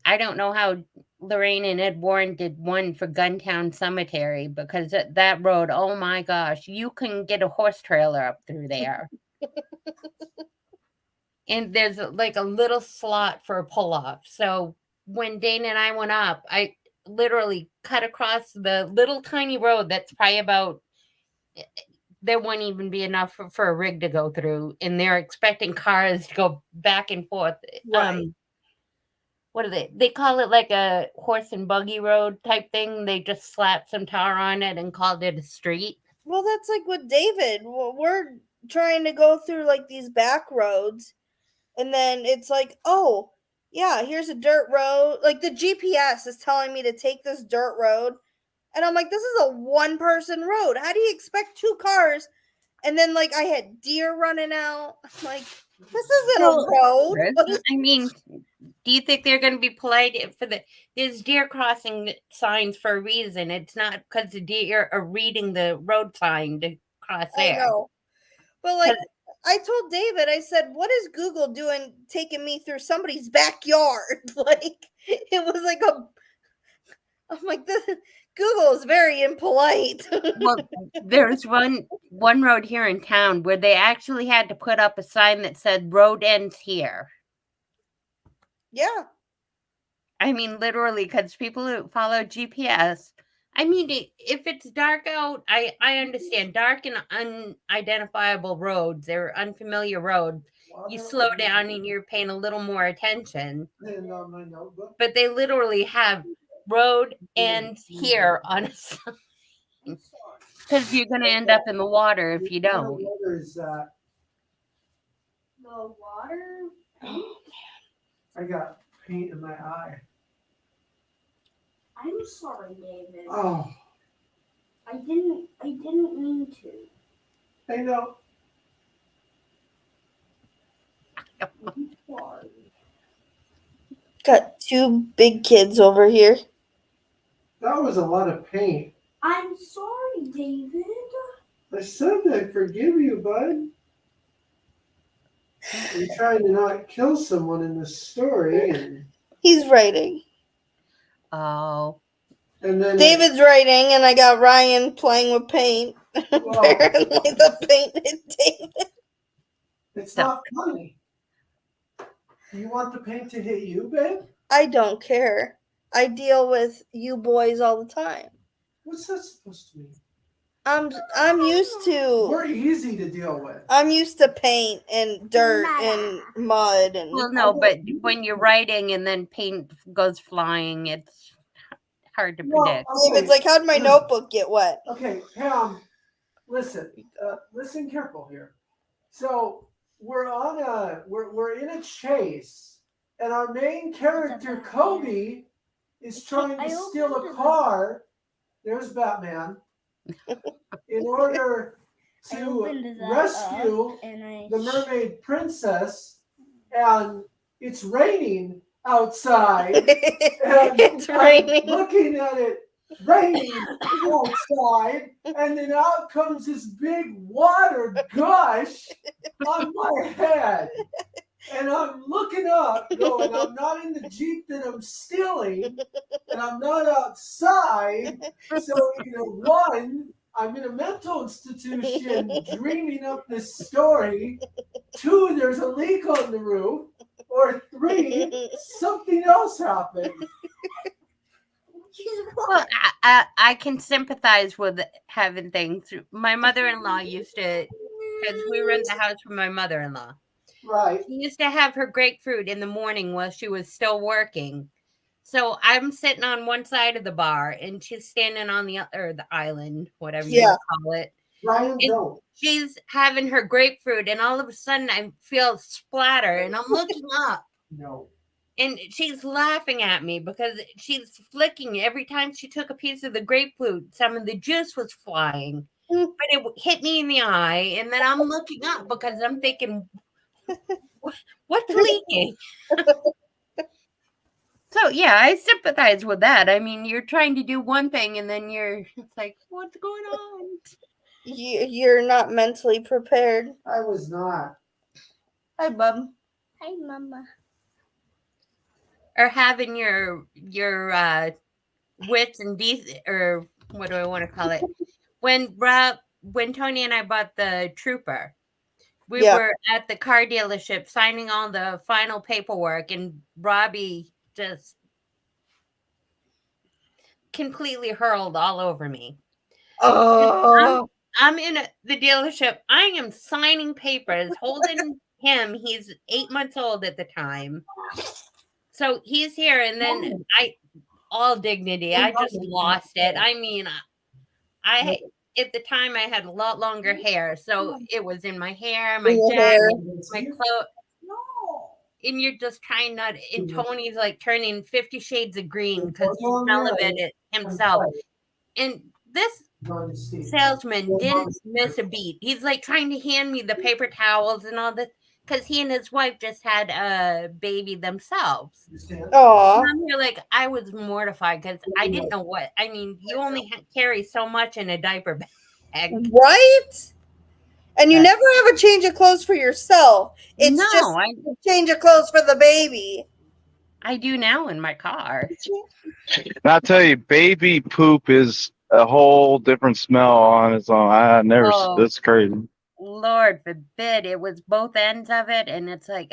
I don't know how Lorraine and Ed Warren did one for Guntown Cemetery because that road, oh my gosh, you can get a horse trailer up through there. And there's like a little slot for a pull off. So when Dana and I went up, I literally cut across the little tiny road that's probably about, there won't even be enough for a rig to go through. And they're expecting cars to go back and forth. Right. What do they call it, like a horse and buggy road type thing. They just slapped some tar on it and called it a street. Well, that's like with David. We're trying to go through like these back roads, and then it's like, oh, yeah, here's a dirt road. Like the GPS is telling me to take this dirt road. And I'm like, this is a 1-person road. How do you expect 2 cars? And then like I had deer running out. I'm like, this isn't a road. I mean, do you think they're going to be polite there's deer crossing signs for a reason? It's not because the deer are reading the road sign to cross there. I know. But like I told David, I said, what is Google doing taking me through somebody's backyard? Like it was like I'm like, Google is very impolite. Well, there's one road here in town where they actually had to put up a sign that said road ends here. Yeah. I mean, literally, because people who follow GPS, I mean, if it's dark out, I understand. Dark and unidentifiable roads, they're unfamiliar roads. You slow down and you're paying a little more attention. But they literally have road ends here on a sign. Because you're going to end up in the water if you don't. The water. I got paint in my eye. I'm sorry, David. Oh, I didn't mean to. I know. I'm sorry. Got two big kids over here. That was a lot of paint. I'm sorry, David. I said I forgive you, bud. I'm trying to not kill someone in this story, and He's writing. Oh, then David's writing, and I got Ryan playing with paint. Well- Apparently, the paint hit David. it's not funny. You want the paint to hit you, babe? I don't care. I deal with you boys all the time. What's that supposed to mean? I'm used We're to. easy to deal with. I'm used to paint and dirt and mud and. well, no, but when you're writing and then paint goes flying, it's hard to predict. David's like, how'd my notebook get wet? Okay, Pam, listen careful here. So we're in a chase, and our main character Kobe is trying to steal a car. There's Batman. In order to rescue the mermaid princess, and it's raining outside. And It's I'm raining. looking at it raining outside, and then out comes this big water gush on my head. And I'm looking up, going, I'm not in the Jeep that I'm stealing, and I'm not outside. So either one, I'm in a mental institution dreaming up this story. Two, there's a leak on the roof. Or three, something else happened. Well, I can sympathize with having things. My mother-in-law used to, because we rent the house for my mother-in-law. Right. She used to have her grapefruit in the morning while she was still working. So I'm sitting on one side of the bar, and she's standing on the other, the island, whatever you Yeah. call it. Ryan, And don't. she's having her grapefruit, and all of a sudden I feel splatter, and I'm looking up. No. And she's laughing at me because she's flicking every time she took a piece of the grapefruit. Some of the juice was flying, but it hit me in the eye. And then I'm looking up because I'm thinking, what's leaking? So, yeah, I sympathize with that. I mean, you're trying to do one thing and then it's like, what's going on? You're not mentally prepared. I was not. Hi, bub. Hi, Mama. Or having your wits and or what do I want to call it? When Tony and I bought the Trooper, we were at the car dealership signing all the final paperwork, and Robbie just completely hurled all over me. Oh. I'm in the dealership. I am signing papers, holding him. He's 8 months old at the time. So he's here, and then all dignity. I just lost it. I mean, at the time I had a lot longer hair, so it was in my hair, my jacket, my clothes. No. And you're just trying not. And Tony's like turning 50 shades of green because the smell of it himself. And this salesman didn't miss a beat. He's like trying to hand me the paper towels and all this because he and his wife just had a baby themselves. Aw. And I'm here like I was mortified because I didn't know what. I mean, you only carry so much in a diaper bag. Right? And you never have a change of clothes for yourself. It's just a change of clothes for the baby. I do now in my car. And I tell you, baby poop is a whole different smell on its own. I never. That's crazy. Lord forbid, it was both ends of it, and it's like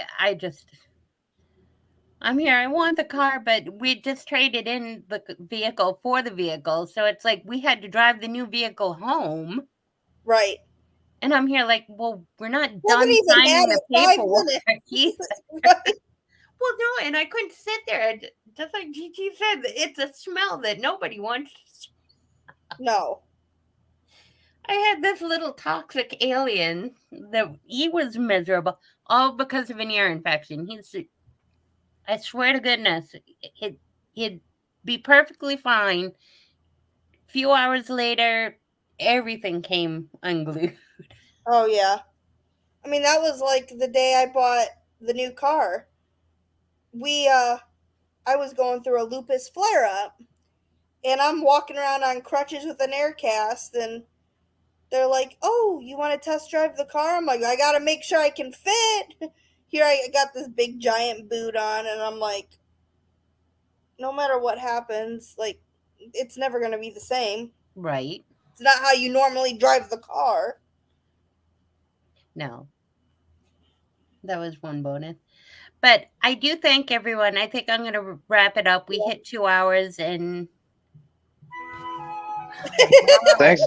I'm here. I want the car, but we just traded in the vehicle for the vehicle, so it's like we had to drive the new vehical home. Right. And I'm here like, well, we're not done signing the paperwork. Right. Well, no, and I couldn't sit there. Just like Gigi said, it's a smell that nobody wants. No. I had this little toxic alien that he was miserable, all because of an ear infection. I swear to goodness, he'd be perfectly fine. Few hours later, everything came unglued. Oh yeah. I mean, that was like the day I bought the new car. I was going through a lupus flare up, and I'm walking around on crutches with an air cast, and they're like, "Oh, you want to test drive the car?" I'm like, "I got to make sure I can fit." Here I got this big giant boot on, and I'm like, no matter what happens, like, it's never going to be the same. Right? It's not how you normally drive the car. No. That was one bonus. But I do thank everyone. I think I'm going to wrap it up. We hit 2 hours and Thanks.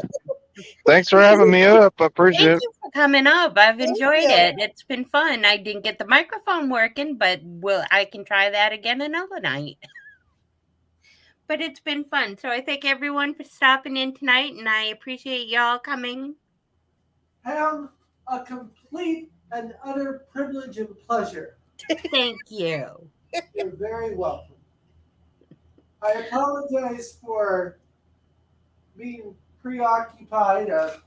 Thanks for having me up. I appreciate thank it. you for coming up. I've Thank enjoyed you. it. It's been fun. I didn't get the microphone working, but I can try that again another night. But it's been fun. So I thank everyone for stopping in tonight, and I appreciate y'all coming. Pam, a complete and utter privilege and pleasure. Thank you. You're very welcome. I apologize for being preoccupied. A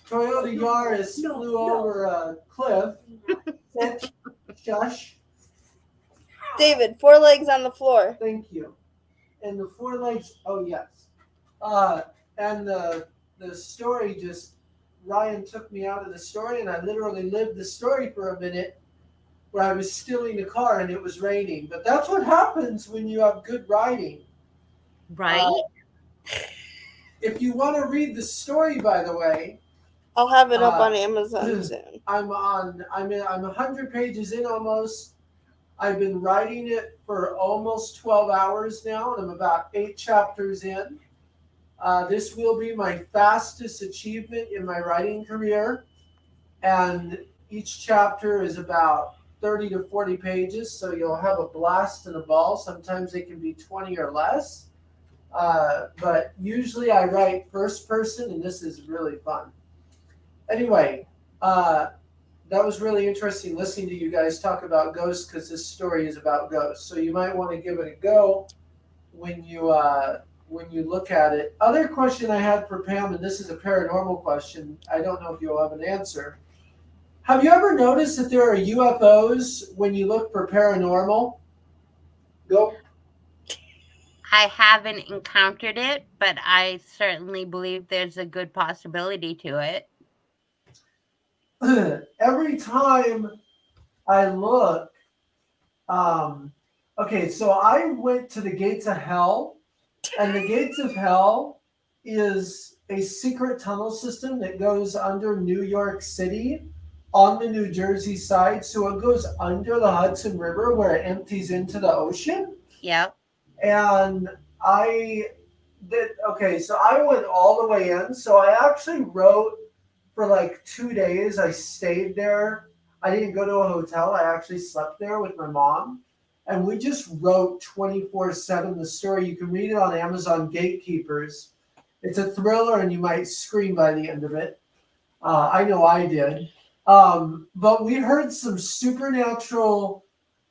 Toyota Yaris flew over a cliff. Sit. Shush. David, 4 legs on the floor. Thank you. And the 4 legs. Oh yes. And the story just Ryan took me out of the story, and I literally lived the story for a minute, where I was stealing a car and it was raining. But that's what happens when you have good writing. Right? If you want to read the story, by the way, I'll have it up on Amazon soon. I'm 100 pages in almost. I've been writing it for almost 12 hours now, and I'm about 8 chapters in. This will be my fastest achievement in my writing career, and each chapter is about 30 to 40 pages, so you'll have a blast and a ball. Sometimes they can be 20 or less, but usually I write first person, and this is really fun. Anyway, that was really interesting listening to you guys talk about ghosts, because this story is about ghosts. So you might want to give it a go when you look at it. Other question I had for Pam, and this is a paranormal question. I don't know if you'll have an answer. Have you ever noticed that there are UFOs when you look for paranormal? Go. I haven't encountered it, but I certainly believe there's a good possibility to it. Every time I look, okay, so I went to the gates of hell, and the gates of hell is a secret tunnel system that goes under New York City on the New Jersey side. So it goes under the Hudson River where it empties into the ocean. Yep. And so I went all the way in. So I actually wrote for like 2 days. I stayed there. I didn't go to a hotel. I actually slept there with my mom. And we just wrote 24/7 the story. You can read it on Amazon Gatekeepers. It's a thriller, and you might scream by the end of it. I know I did. But we heard some supernatural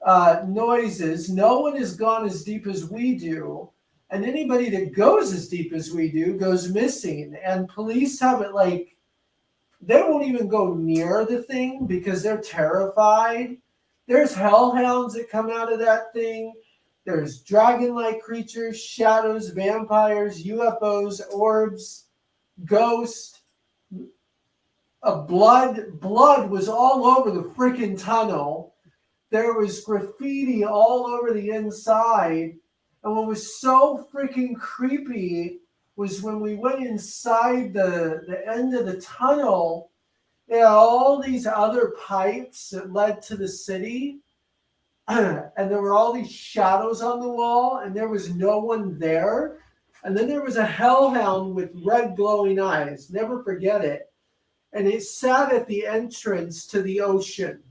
noises. No one has gone as deep as we do. And anybody that goes as deep as we do goes missing. And police have it like, they won't even go near the thing because they're terrified. There's hellhounds that come out of that thing. There's dragon-like creatures, shadows, vampires, UFOs, orbs, ghosts. Blood was all over the freaking tunnel. There was graffiti all over the inside. And what was so freaking creepy was when we went inside the end of the tunnel, there are all these other pipes that led to the city. And there were all these shadows on the wall, and there was no one there. And then there was a hellhound with red glowing eyes. Never forget it. And it sat at the entrance to the ocean.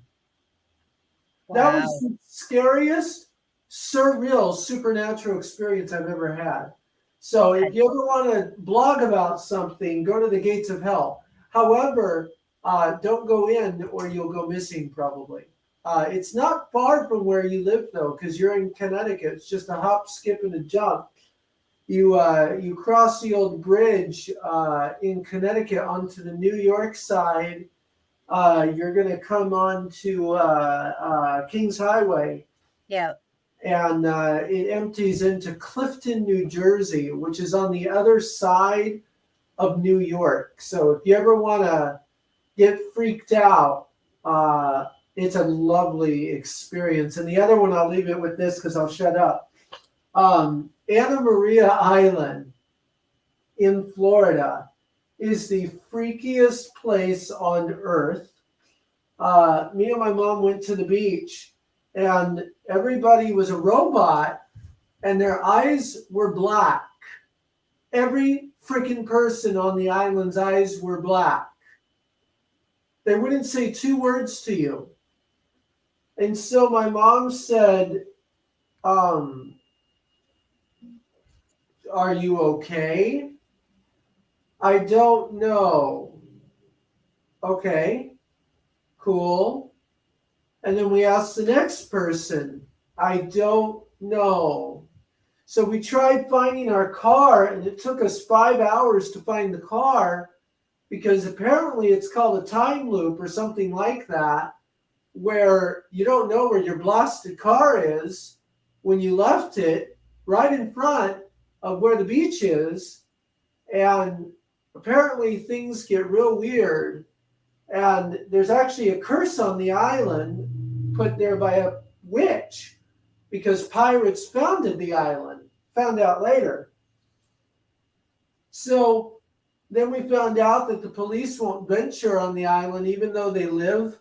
Wow. That was the scariest, surreal, supernatural experience I've ever had. So if you ever want to blog about something, go to the Gates of Hell. However, don't go in or you'll go missing probably. It's not far from where you live though, because you're in Connecticut. It's just a hop, skip, and a jump. You cross the old bridge in Connecticut onto the New York side. You're going to come on to Kings Highway, Yeah. and it empties into Clifton, New Jersey, which is on the other side of New York. So if you ever want to get freaked out, it's a lovely experience. And the other one, I'll leave it with this because I'll shut up. Anna Maria Island in Florida is the freakiest place on earth. Me and my mom went to the beach, and everybody was a robot, and their eyes were black. Every freaking person on the island's eyes were black. They wouldn't say two words to you. And so my mom said, are you okay? I don't know. Okay, cool. And then we asked the next person, I don't know. So we tried finding our car, and it took us 5 hours to find the car because apparently it's called a time loop or something like that, where you don't know where your blasted car is when you left it right in front of where the beach is. And apparently things get real weird. And there's actually a curse on the island put there by a witch because pirates founded the island, found out later. So then we found out that the police won't venture on the island even though they live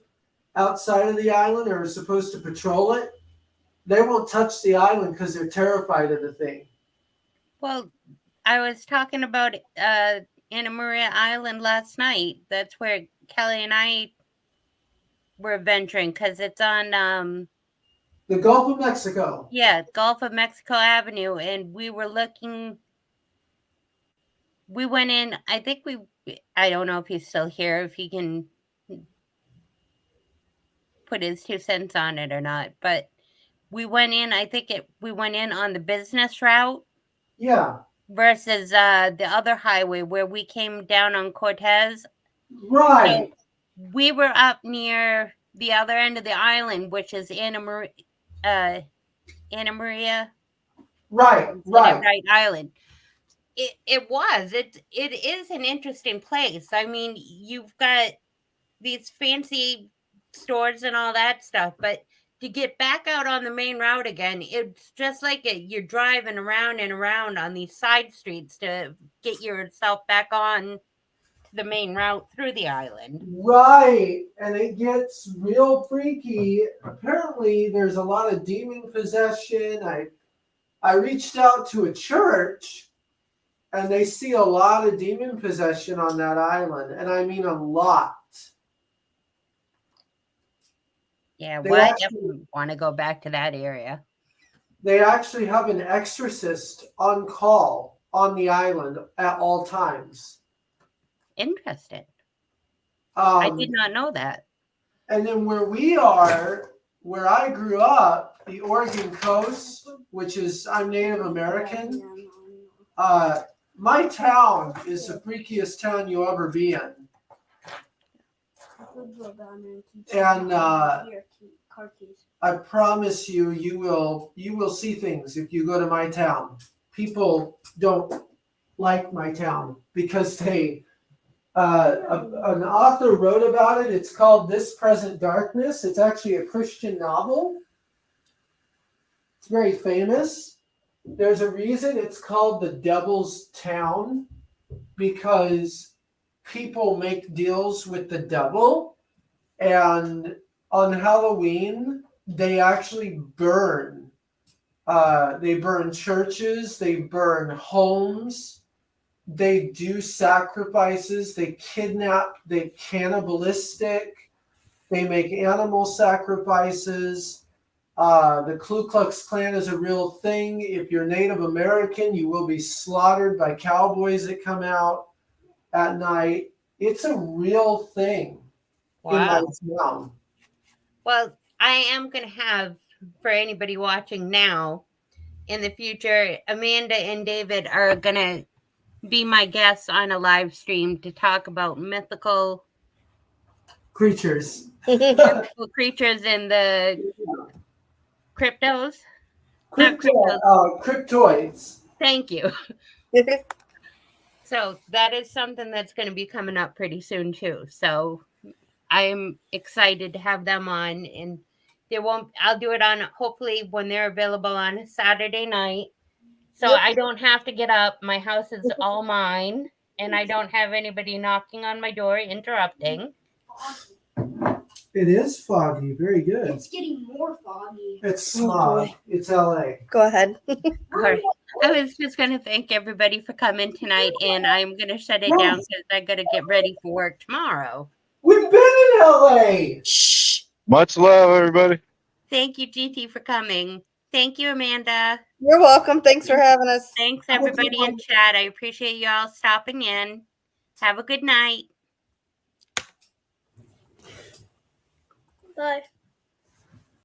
outside of the island or are supposed to patrol it. They won't touch the island because they're terrified of the thing. Well, I was talking about Anna Maria Island last night. That's where Kelly and I were venturing because it's on the Gulf of Mexico. Yeah, Gulf of Mexico Avenue, and we were looking. We went in. I don't know if he's still here. If he can put his 2 cents on it or not, but we went in. We went in on the business route. Yeah. Versus the other highway where we came down on Cortez. Right. So we were up near the other end of the island, which is Anna Maria. Right. Island. It is an interesting place. I mean, you've got these fancy stores and all that stuff, but to get back out on the main route again, it's just like you're driving around and around on these side streets to get yourself back on to the main route through the island. Right. And it gets real freaky. Apparently, there's a lot of demon possession. I reached out to a church, and they see a lot of demon possession on that island. And I mean a lot. Yeah, well, I definitely want to go back to that area. They actually have an exorcist on call on the island at all times. Interesting. I did not know that. And then where I grew up, the Oregon coast, which is, I'm Native American. My town is the freakiest town you'll ever be in. And I promise you, you will see things if you go to my town. People don't like my town because an author wrote about it. It's called This Present Darkness. It's actually a Christian novel. It's very famous. There's a reason it's called the Devil's Town, because people make deals with the devil, and on Halloween they actually burn. They burn churches, they burn homes, they do sacrifices, they kidnap, they cannibalistic, they make animal sacrifices. The Ku Klux Klan is a real thing. If you're Native American, you will be slaughtered by cowboys that come out at night. It's a real thing in my Wow. town. Well, I am going to have, for anybody watching now, in the future, Amanda and David are going to be my guests on a live stream to talk about mythical Creatures. creatures in the cryptos. Not cryptos. Cryptoids. Thank you. So that is something that's going to be coming up pretty soon too. So I'm excited to have them on, and I'll do it on hopefully when they're available on a Saturday night. So Yep. I don't have to get up. My house is all mine, and I don't have anybody knocking on my door interrupting. It is foggy. Very good. It's getting more foggy. It's smog. It's LA. Go ahead. All right. I was just going to thank everybody for coming tonight, and I'm going to shut it down because I got to get ready for work tomorrow. We've been in LA. Shh. Much love, everybody. Thank you, GT, for coming. Thank you, Amanda. You're welcome. Thanks for having us. Thanks, everybody in chat. I appreciate you all stopping in. Have a good night. Bye.